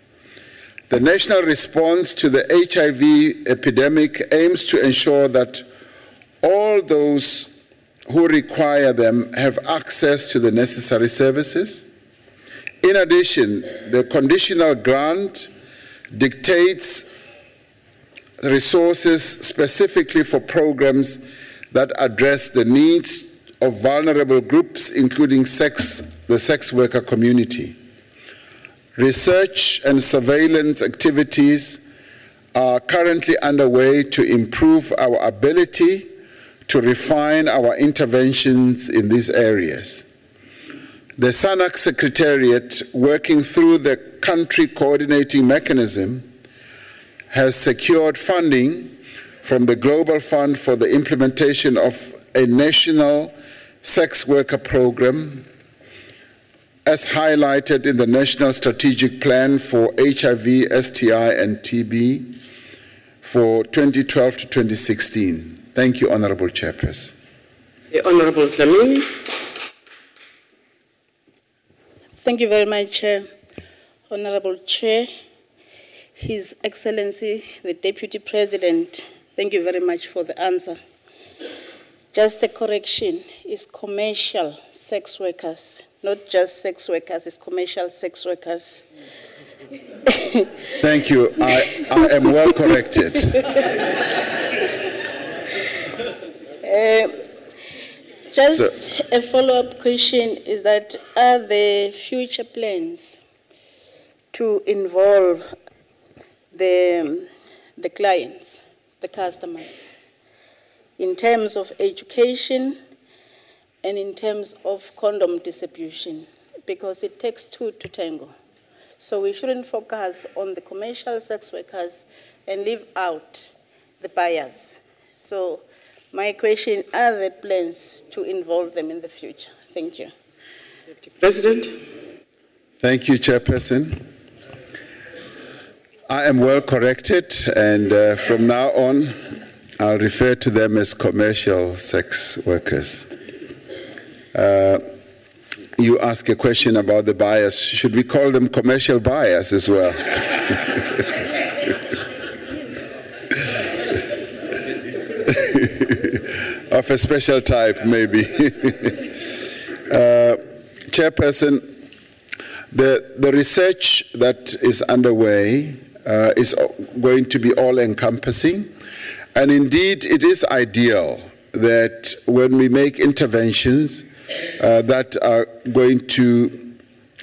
The national response to the HIV epidemic aims to ensure that all those who require them have access to the necessary services. In addition, the conditional grant dictates resources specifically for programs that address the needs of vulnerable groups, including the sex worker community. Research and surveillance activities are currently underway to improve our ability to refine our interventions in these areas. The SANAC Secretariat, working through the country coordinating mechanism, has secured funding from the Global Fund for the implementation of a national sex worker program, as highlighted in the National Strategic Plan for HIV, STI, and TB for 2012 to 2016. Thank you, Honourable Chairperson. The Honourable Dlamini. Thank you very much, Honourable Chair. His Excellency, the Deputy President, thank you very much for the answer. Just a correction, it's commercial sex workers, not just sex workers, it's commercial sex workers. Thank you. I am well corrected. Just a follow-up question is that, are there future plans to involve the clients, the customers, in terms of education and in terms of condom distribution? Because it takes two to tango. So we shouldn't focus on the commercial sex workers and leave out the buyers. So my question, are there plans to involve them in the future? Thank you. Deputy President. Thank you, Chairperson. I am well corrected, and from now on, I'll refer to them as commercial sex workers. You ask a question about the buyers. Should we call them commercial buyers as well? Of a special type, maybe. Chairperson, the research that is underway is going to be all-encompassing, and indeed it is ideal that when we make interventions that are going to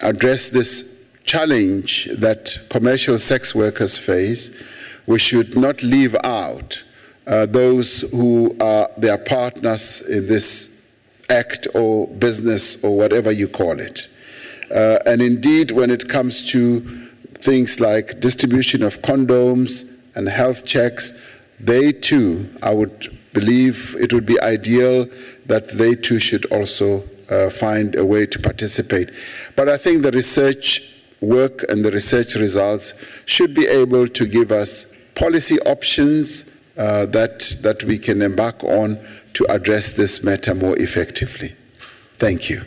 address this challenge that commercial sex workers face, we should not leave out those who are their partners in this act or business or whatever you call it. And indeed, when it comes to things like distribution of condoms and health checks, they too, I would believe it would be ideal that they too should also find a way to participate. But I think the research work and the research results should be able to give us policy options that we can embark on to address this matter more effectively. Thank you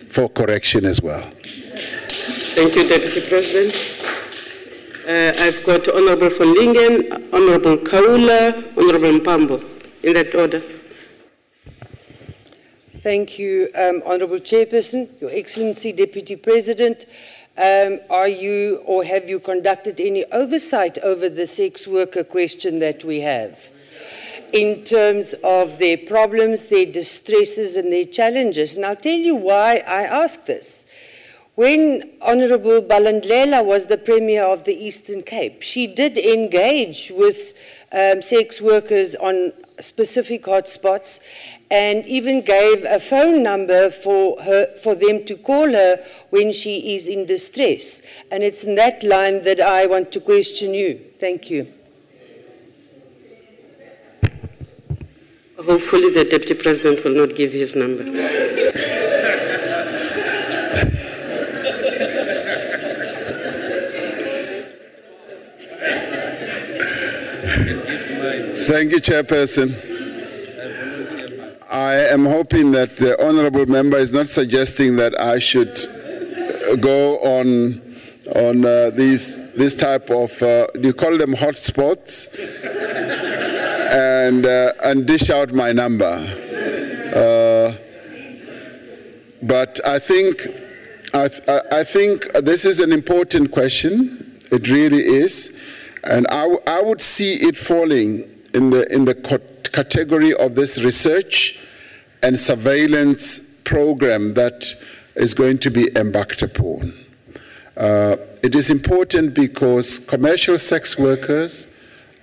for correction as well. Thank you, Deputy President. I've got Honorable von Lingen, Honorable Kaula, Honorable Mpambo, in that order. Thank you, Honorable Chairperson, Your Excellency, Deputy President. Are you or have you conducted any oversight over the sex worker question that we have in terms of their problems, their distresses and their challenges? And I'll tell you why I ask this. When Honorable Balandlela was the Premier of the Eastern Cape, she did engage with sex workers on specific hotspots and even gave a phone number for them to call her when she is in distress. And it's in that line that I want to question you. Thank you. Hopefully the Deputy President will not give his number. Thank you, Chairperson. I am hoping that the honourable member is not suggesting that I should go on this type of, do you call them hotspots? And dish out my number. But I think this is an important question. It really is. And I would see it falling in the category of this research and surveillance program that is going to be embarked upon. It is important because commercial sex workers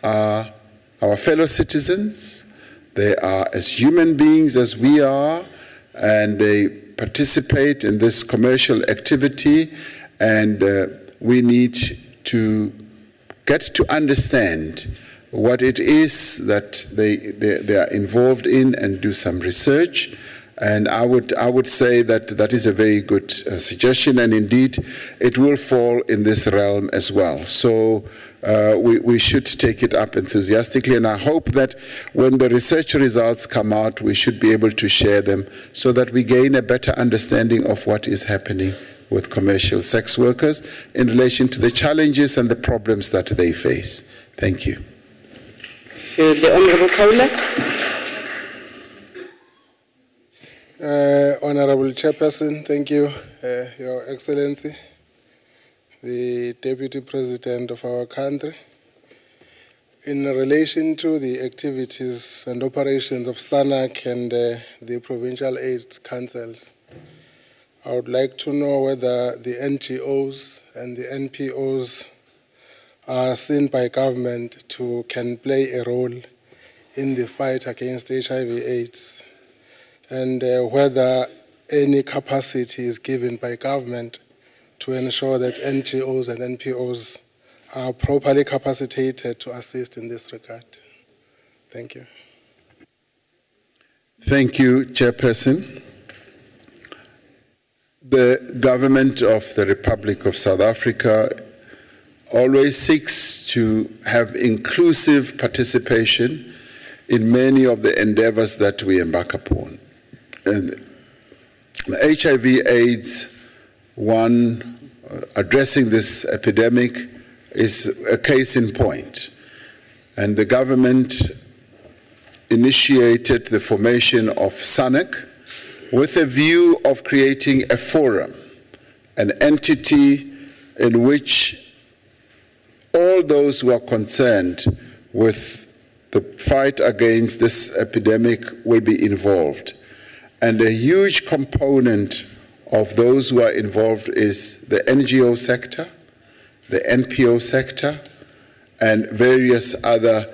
are our fellow citizens. They are as human beings as we are, and they participate in this commercial activity, and we need to get to understand what it is that they are involved in and do some research. And I would say that is a very good suggestion, and indeed it will fall in this realm as well. So we should take it up enthusiastically, and I hope that when the research results come out, we should be able to share them so that we gain a better understanding of what is happening with commercial sex workers in relation to the challenges and the problems that they face. Thank you. The Honourable Kaula. Honourable Chairperson, thank you, Your Excellency, the Deputy President of our country. In relation to the activities and operations of SANAC and the provincial aids councils, I would like to know whether the NGOs and the NPOs are seen by government can play a role in the fight against HIV/AIDS, and whether any capacity is given by government to ensure that NGOs and NPOs are properly capacitated to assist in this regard. Thank you. Thank you, Chairperson. The government of the Republic of South Africa always seeks to have inclusive participation in many of the endeavors that we embark upon. And the HIV/AIDS addressing this epidemic is a case in point. And the government initiated the formation of SANAC with a view of creating a forum, an entity in which all those who are concerned with the fight against this epidemic will be involved. And a huge component of those who are involved is the NGO sector, the NPO sector, and various other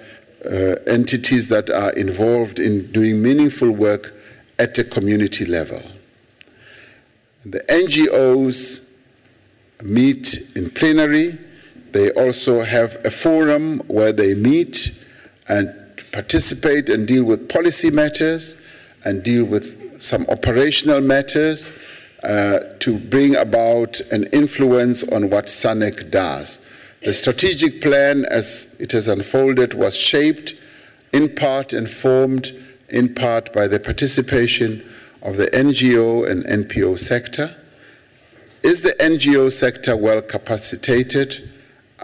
entities that are involved in doing meaningful work at a community level. The NGOs meet in plenary. They also have a forum where they meet and participate and deal with policy matters and deal with some operational matters to bring about an influence on what SANAC does. The strategic plan, as it has unfolded, was shaped in part and formed in part by the participation of the NGO and NPO sector. Is the NGO sector well capacitated?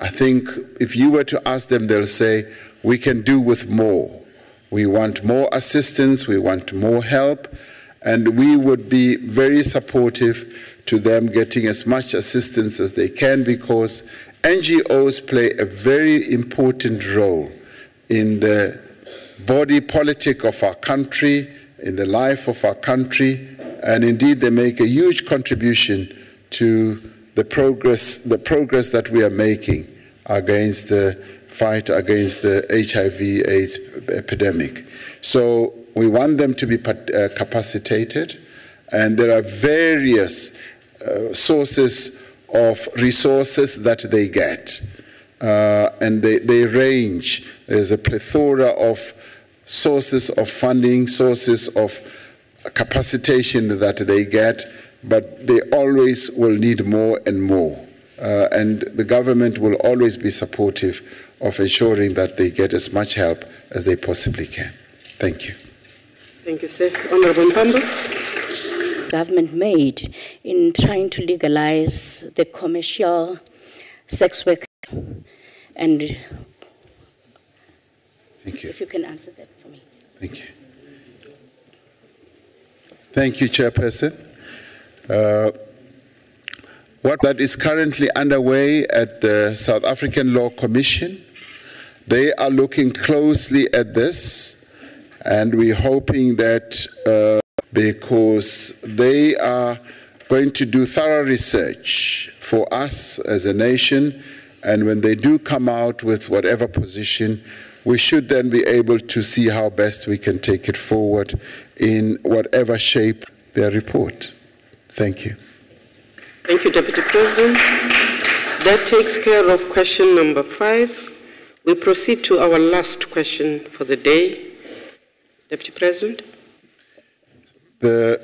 I think if you were to ask them, they'll say, we can do with more. We want more assistance, we want more help, and we would be very supportive to them getting as much assistance as they can, because NGOs play a very important role in the body politic of our country, in the life of our country, and indeed they make a huge contribution to the progress that we are making against the fight against the HIV/AIDS epidemic. So we want them to be capacitated, and there are various sources of resources that they get, and they range. There's a plethora of sources of funding, sources of capacitation that they get, but they always will need more and more. And the government will always be supportive of ensuring that they get as much help as they possibly can. Thank you. Thank you, sir. Honorable Mpambo. Government made in trying to legalize the commercial sex work, and thank you. If you can answer that for me. Thank you. Thank you, Chairperson. What that is currently underway at the South African Law Commission, they are looking closely at this, and we're hoping that because they are going to do thorough research for us as a nation, and when they do come out with whatever position, we should then be able to see how best we can take it forward in whatever shape their report. Thank you. Thank you, Deputy President. That takes care of question number 5. We proceed to our last question for the day. Deputy President. The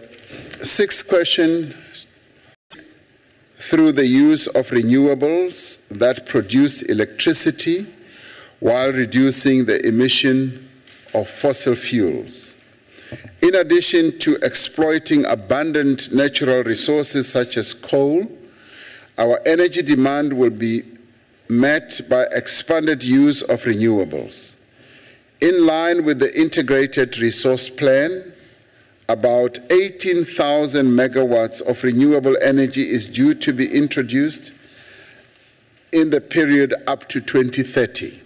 6th question: through the use of renewables that produce electricity while reducing the emission of fossil fuels. In addition to exploiting abundant natural resources such as coal, our energy demand will be met by expanded use of renewables. In line with the Integrated Resource Plan, about 18,000 megawatts of renewable energy is due to be introduced in the period up to 2030.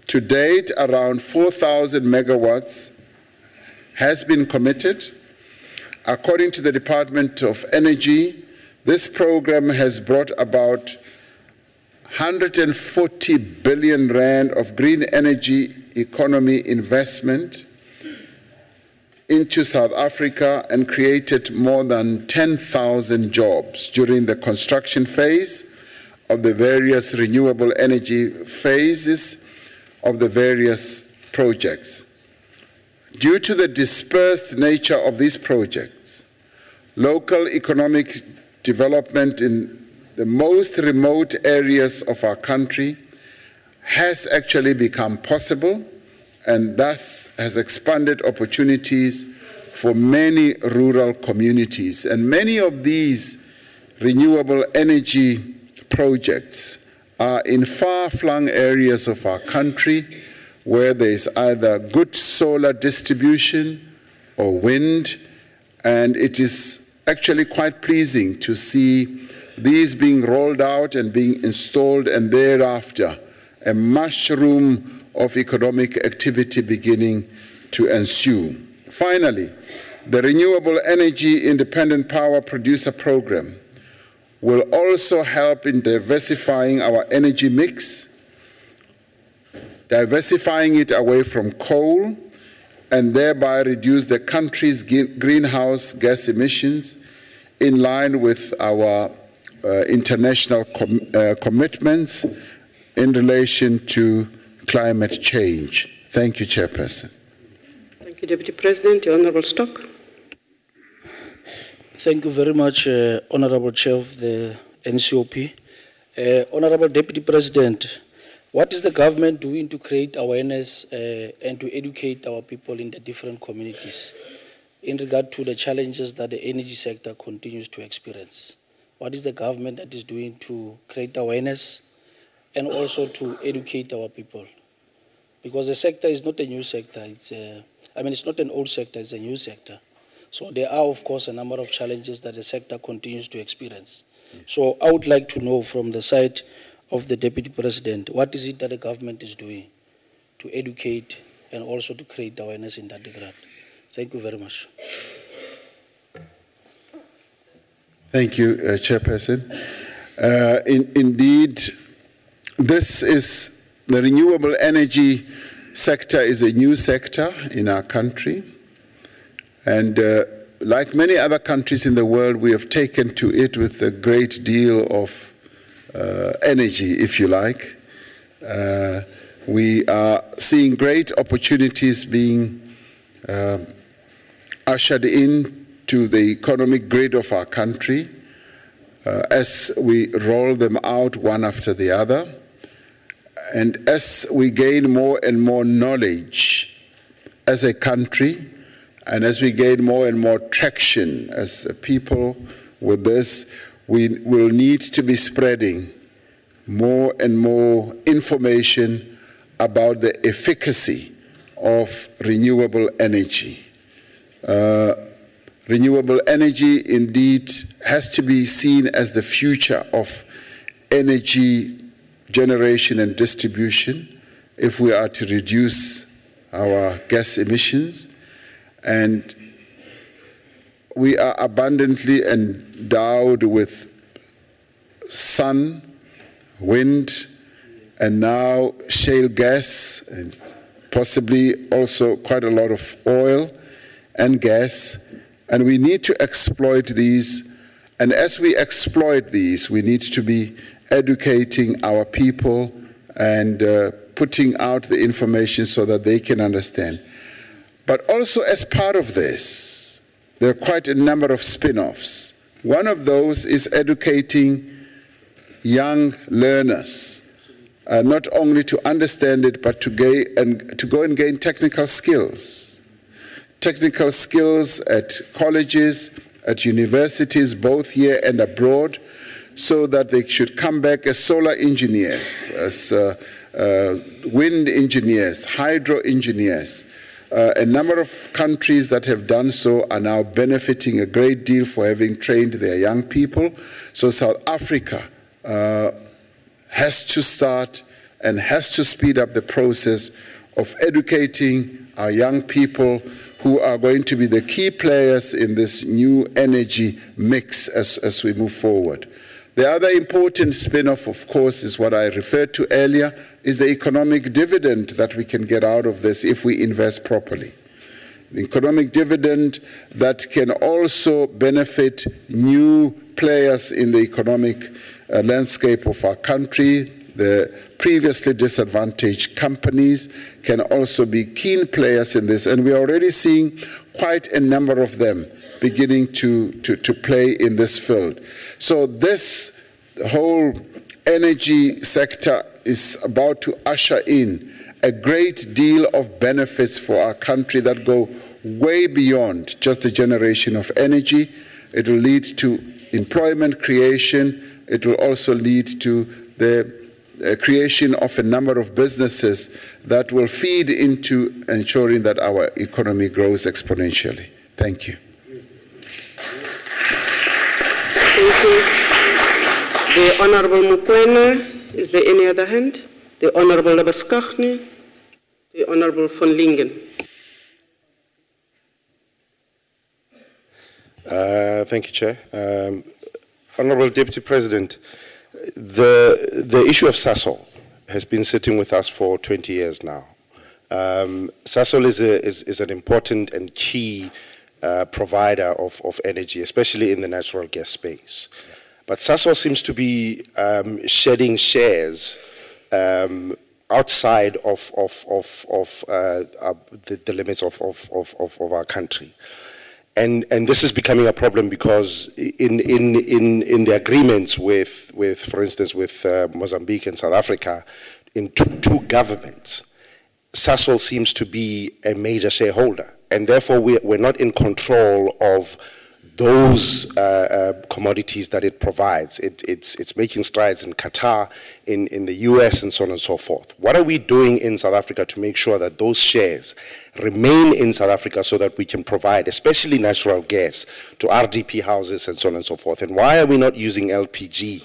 To date, around 4,000 megawatts has been committed. According to the Department of Energy, this program has brought about 140 billion rand of green energy economy investment into South Africa and created more than 10,000 jobs during the construction phase of the various renewable energy phases of the various projects. Due to the dispersed nature of these projects, local economic development in the most remote areas of our country has actually become possible and thus has expanded opportunities for many rural communities. And many of these renewable energy projects are in far-flung areas of our country where there is either good solar distribution or wind, and it is actually quite pleasing to see these being rolled out and being installed, and thereafter a mushroom of economic activity beginning to ensue. Finally, the Renewable Energy Independent Power Producer Program will also help in diversifying our energy mix, diversifying it away from coal, and thereby reduce the country's greenhouse gas emissions in line with our international commitments in relation to climate change. Thank you, Chairperson. Thank you, Deputy President. Your Honourable Stock. Thank you very much, Honourable Chair of the NCOP. Honourable Deputy President, what is the government doing to create awareness and to educate our people in the different communities in regard to the challenges that the energy sector continues to experience? What is the government that is doing to create awareness and also to educate our people? Because the sector is not a new sector. It's not an old sector, it's a new sector. So there are, of course, a number of challenges that the sector continues to experience. So I would like to know from the side of the Deputy President, what is it that the government is doing to educate and also to create awareness in that regard? Thank you very much. Thank you, Chairperson. Indeed, the renewable energy sector is a new sector in our country. And like many other countries in the world, we have taken to it with a great deal of energy, if you like. We are seeing great opportunities being ushered in to the economic grid of our country as we roll them out one after the other. And as we gain more and more knowledge as a country, and as we gain more and more traction as a people with this, we will need to be spreading more and more information about the efficacy of renewable energy. Renewable energy indeed has to be seen as the future of energy generation and distribution if we are to reduce our gas emissions. And we are abundantly endowed with sun, wind, and now shale gas, and possibly also quite a lot of oil and gas. And we need to exploit these. And as we exploit these, we need to be educating our people and putting out the information so that they can understand. But also as part of this, there are quite a number of spin-offs. One of those is educating young learners, not only to understand it, but to go and gain technical skills. Technical skills at colleges, at universities, both here and abroad, so that they should come back as solar engineers, as wind engineers, hydro engineers. A number of countries that have done so are now benefiting a great deal for having trained their young people. So South Africa has to start and has to speed up the process of educating our young people who are going to be the key players in this new energy mix as we move forward. The other important spin-off, of course, is what I referred to earlier, is the economic dividend that we can get out of this if we invest properly. The economic dividend that can also benefit new players in the economic landscape of our country. The previously disadvantaged companies can also be keen players in this, and we are already seeing quite a number of them beginning to play in this field. So this whole energy sector is about to usher in a great deal of benefits for our country that go way beyond just the generation of energy. It will lead to employment creation. It will also lead to the creation of a number of businesses that will feed into ensuring that our economy grows exponentially. Thank you. Thank you. The Honorable Mokoena, is there any other hand? The Honorable Labaskachny, the Honorable von Lingen. Thank you, Chair. Honorable Deputy President, the issue of Sasol has been sitting with us for 20 years now. Sasol is an important and key provider of energy, especially in the natural gas space. But Sasol seems to be shedding shares outside of the limits of our country. And this is becoming a problem because in the agreements with for instance, with Mozambique and South Africa, in two governments, Sasol seems to be a major shareholder. And therefore, we're not in control of those commodities that it provides. It's making strides in Qatar, in the US, and so on and so forth. What are we doing in South Africa to make sure that those shares remain in South Africa so that we can provide, especially natural gas, to RDP houses and so on and so forth? And why are we not using LPG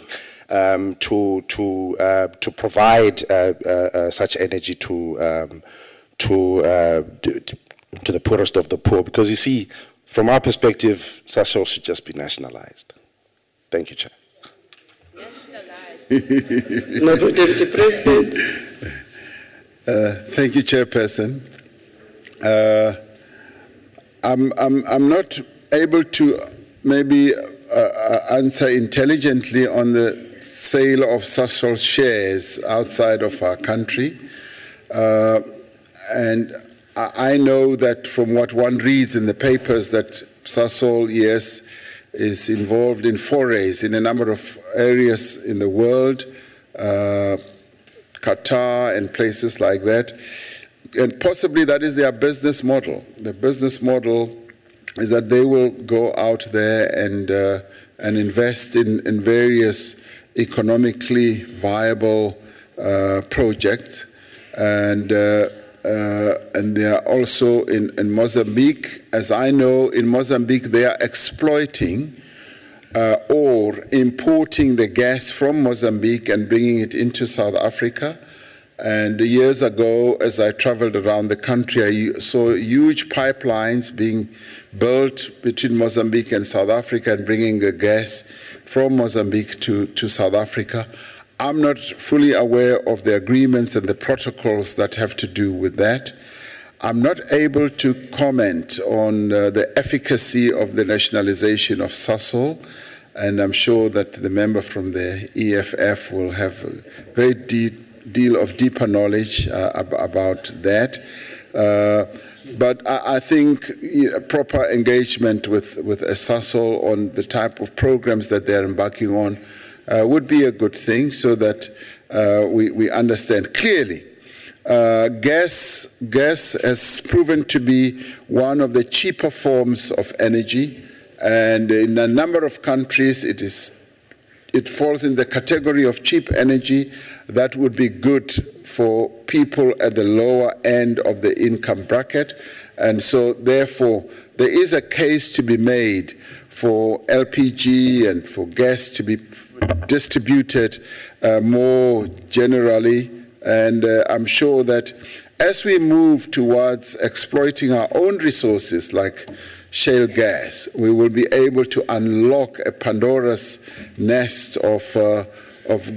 to provide such energy to the poorest of the poor? Because you see, from our perspective, Sasol should just be nationalized. Thank you, Chair. Honorable Deputy President. Thank you, Chairperson. I'm not able to maybe answer intelligently on the sale of Sasol shares outside of our country. And I know that from what one reads in the papers that Sasol, yes, is involved in forays in a number of areas in the world, Qatar and places like that. And possibly that is their business model. The business model is that they will go out there and invest in various economically viable projects. And they are also in Mozambique. As I know, in Mozambique, they are exploiting or importing the gas from Mozambique and bringing it into South Africa. And years ago, as I traveled around the country, I saw huge pipelines being built between Mozambique and South Africa and bringing the gas from Mozambique to South Africa. I'm not fully aware of the agreements and the protocols that have to do with that. I'm not able to comment on the efficacy of the nationalization of Sasol, and I'm sure that the member from the EFF will have a great deal of deeper knowledge about that. But I think proper engagement with Sasol on the type of programs that they're embarking on would be a good thing, so that we understand clearly. Gas has proven to be one of the cheaper forms of energy, and in a number of countries it falls in the category of cheap energy that would be good for people at the lower end of the income bracket. And so therefore there is a case to be made for LPG and for gas to be distributed more generally And I'm sure that as we move towards exploiting our own resources like shale gas, we will be able to unlock a Pandora's nest of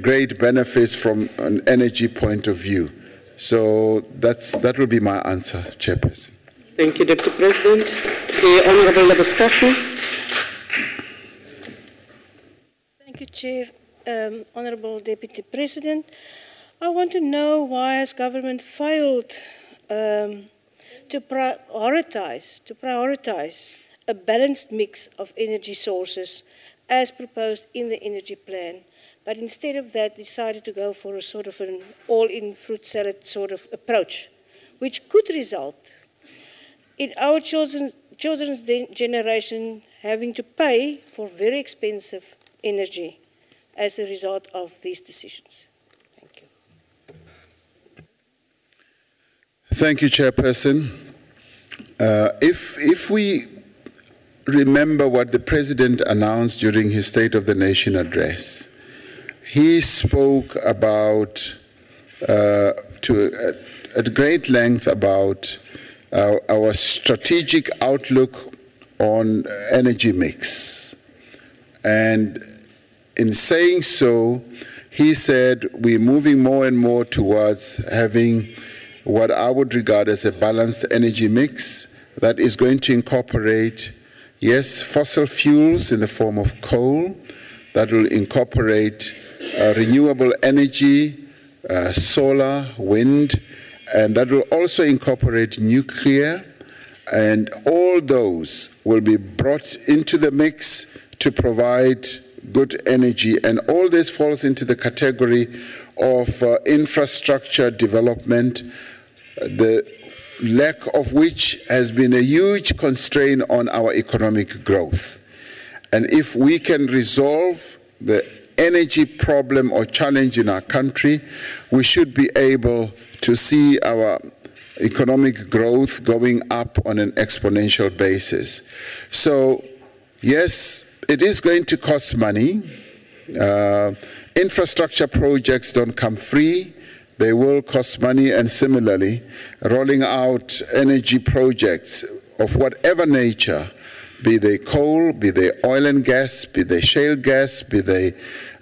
great benefits from an energy point of view. So that will be my answer, Chairperson. Thank you, Deputy President. The Honourable Labuskaghni. Thank you, Chair. Honourable Deputy President, I want to know why has government failed to prioritize a balanced mix of energy sources as proposed in the energy plan, but instead of that decided to go for a sort of an all-in fruit salad sort of approach, which could result in our children's generation having to pay for very expensive energy as a result of these decisions. Thank you. Thank you, Chairperson. If we remember what the President announced during his State of the Nation address, he spoke about, at great length about our strategic outlook on energy mix. And in saying so, he said we're moving more and more towards having what I would regard as a balanced energy mix that is going to incorporate, yes, fossil fuels in the form of coal, that will incorporate renewable energy, solar, wind, and that will also incorporate nuclear, and all those will be brought into the mix to provide good energy. And all this falls into the category of infrastructure development, the lack of which has been a huge constraint on our economic growth. And if we can resolve the energy problem or challenge in our country, we should be able to see our economic growth going up on an exponential basis. So, yes, it is going to cost money. Infrastructure projects don't come free. They will cost money, and similarly, rolling out energy projects of whatever nature, be they coal, be they oil and gas, be they shale gas, be they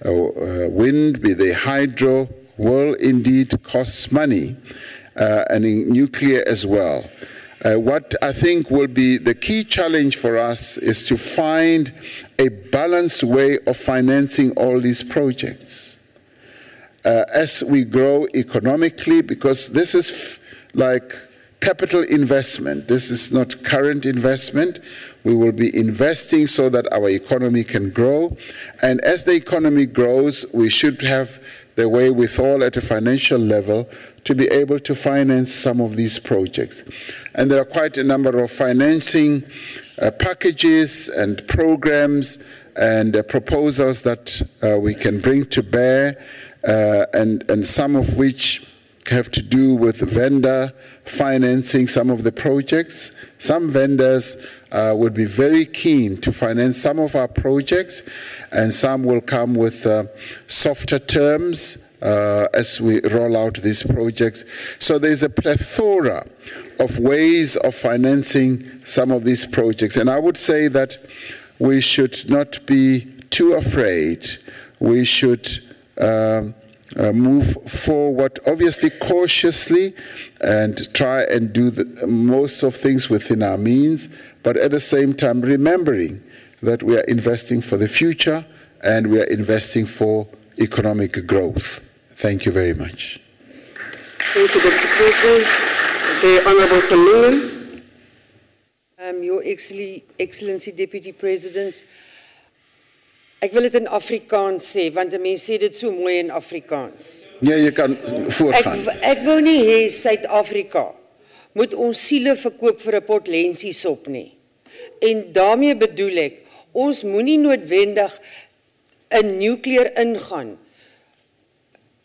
wind, be they hydro, will indeed cost money, and in nuclear as well. What I think will be the key challenge for us is to find a balanced way of financing all these projects. As we grow economically, because this is like capital investment. This is not current investment. We will be investing so that our economy can grow. And as the economy grows, we should have the wherewithal at a financial level to be able to finance some of these projects. And there are quite a number of financing packages and programs and proposals that we can bring to bear, and some of which have to do with vendor financing some of the projects. Some vendors would be very keen to finance some of our projects, and some will come with softer terms as we roll out these projects. So there's a plethora of ways of financing some of these projects. And I would say that we should not be too afraid. We should move forward, obviously cautiously, and try and do most of things within our means, but at the same time remembering that we are investing for the future and we are investing for economic growth. Thank you very much. Thank you, Deputy President. The Honourable Plenary. Your Excellency Deputy President, ek wil dit in Afrikaans sê, want mense sê dit so mooi in Afrikaans. Ja, jy kan voortgaan. Ek wil nie hê Suid-Afrika moet ons siele verkoop vir 'n pot lensiesop nie. En daarmee bedoel ek, ons moenie noodwendig in nuclear ingaan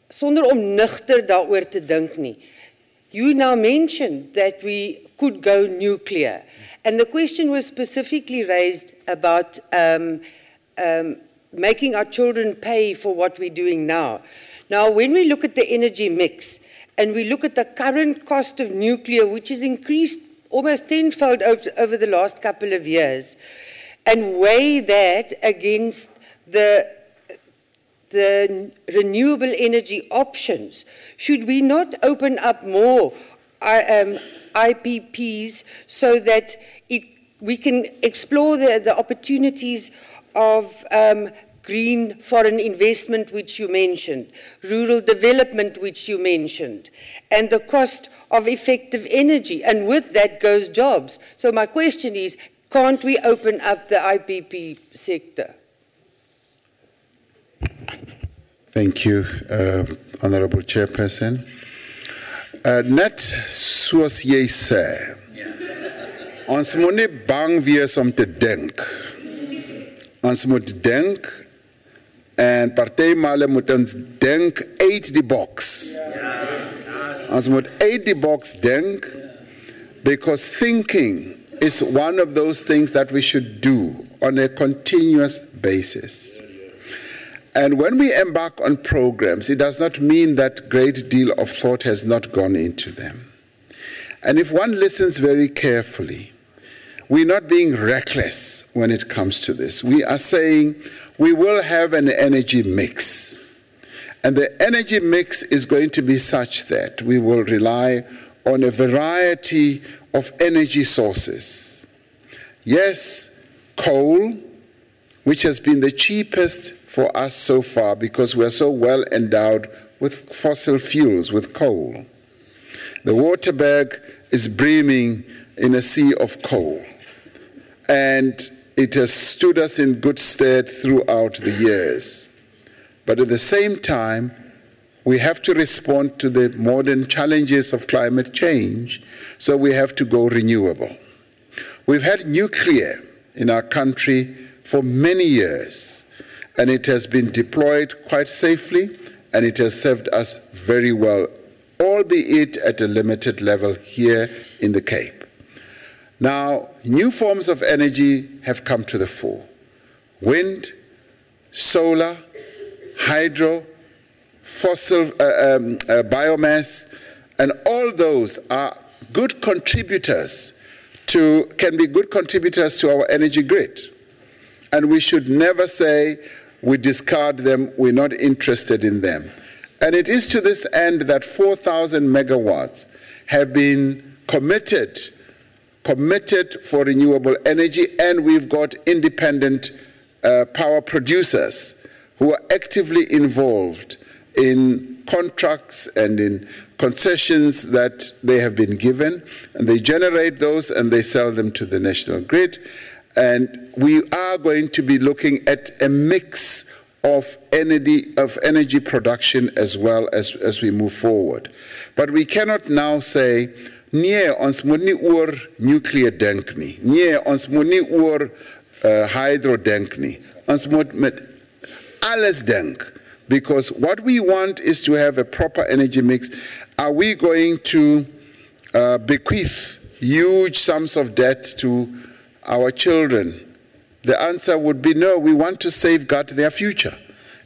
sonder om nugter daaroor te dink nie. You now mentioned that we could go nuclear, and the question was specifically raised about making our children pay for what we're doing now. Now, when we look at the energy mix, and we look at the current cost of nuclear, which has increased almost tenfold over the last couple of years, and weigh that against the renewable energy options, should we not open up more IPPs so that we can explore the opportunities of green foreign investment, which you mentioned, rural development, which you mentioned, and the cost of effective energy, and with that goes jobs. So my question is, can't we open up the IPP sector? Thank you, Honorable Chairperson. Net soos jy sê, ons moet nie bang wees om te dink. Ons moet dink, en partijmale moet ons denk uit die box. Ons moet uit die box denk, because thinking is one of those things that we should do on a continuous basis. And when we embark on programs, it does not mean that a great deal of thought has not gone into them. And if one listens very carefully, we're not being reckless when it comes to this. We are saying we will have an energy mix. And the energy mix is going to be such that we will rely on a variety of energy sources. Yes, coal, which has been the cheapest for us so far because we are so well endowed with fossil fuels, with coal. The Waterberg is brimming in a sea of coal, and it has stood us in good stead throughout the years. But at the same time, we have to respond to the modern challenges of climate change, so we have to go renewable. We've had nuclear in our country for many years, and it has been deployed quite safely, and it has served us very well, albeit at a limited level here in the Cape. Now, new forms of energy have come to the fore. Wind, solar, hydro, fossil biomass, and all those are good contributors can be good contributors to our energy grid. And we should never say we discard them, we're not interested in them. And it is to this end that 4,000 megawatts have been committed for renewable energy, and we've got independent power producers who are actively involved in contracts and in concessions that they have been given, and they generate those and they sell them to the national grid. And we are going to be looking at a mix of energy production as well as we move forward. But we cannot now say, nee, ons moet nie oor nuclear denk nie. Nee, ons moet nie oor hydro denk nie. Ons moet met alles denk. Because what we want is to have a proper energy mix. Are we going to bequeath huge sums of debt to our children? The answer would be no. We want to safeguard their future.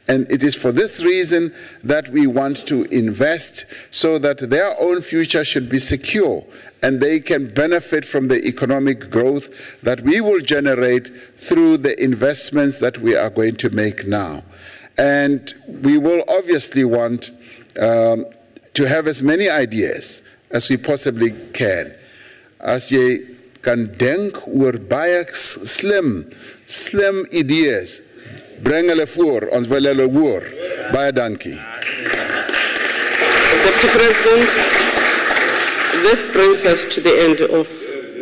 And it is for this reason that we want to invest so that their own future should be secure and they can benefit from the economic growth that we will generate through the investments that we are going to make now. And we will obviously want to have as many ideas as we possibly can. As jy kan denk oor baie slim idees, bring hulle voor, ons wil hulle hoor. Baie dankie. Deputy President, this brings us to the end of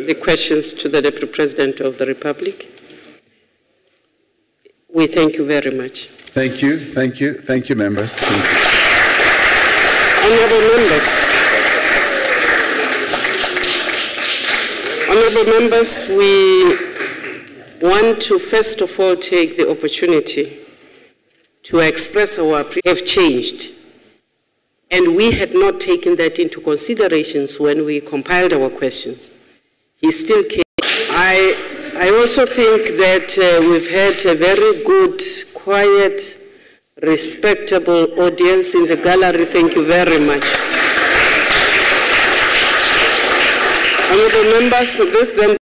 the questions to the Deputy President of the Republic. We thank you very much. Thank you, members. Thank you. Honorable members, we want to first of all take the opportunity to express our have changed. And we had not taken that into considerations when we compiled our questions. He still came. I also think that we've had a very good, quiet, respectable audience in the gallery. Thank you very much. Honourable members, this then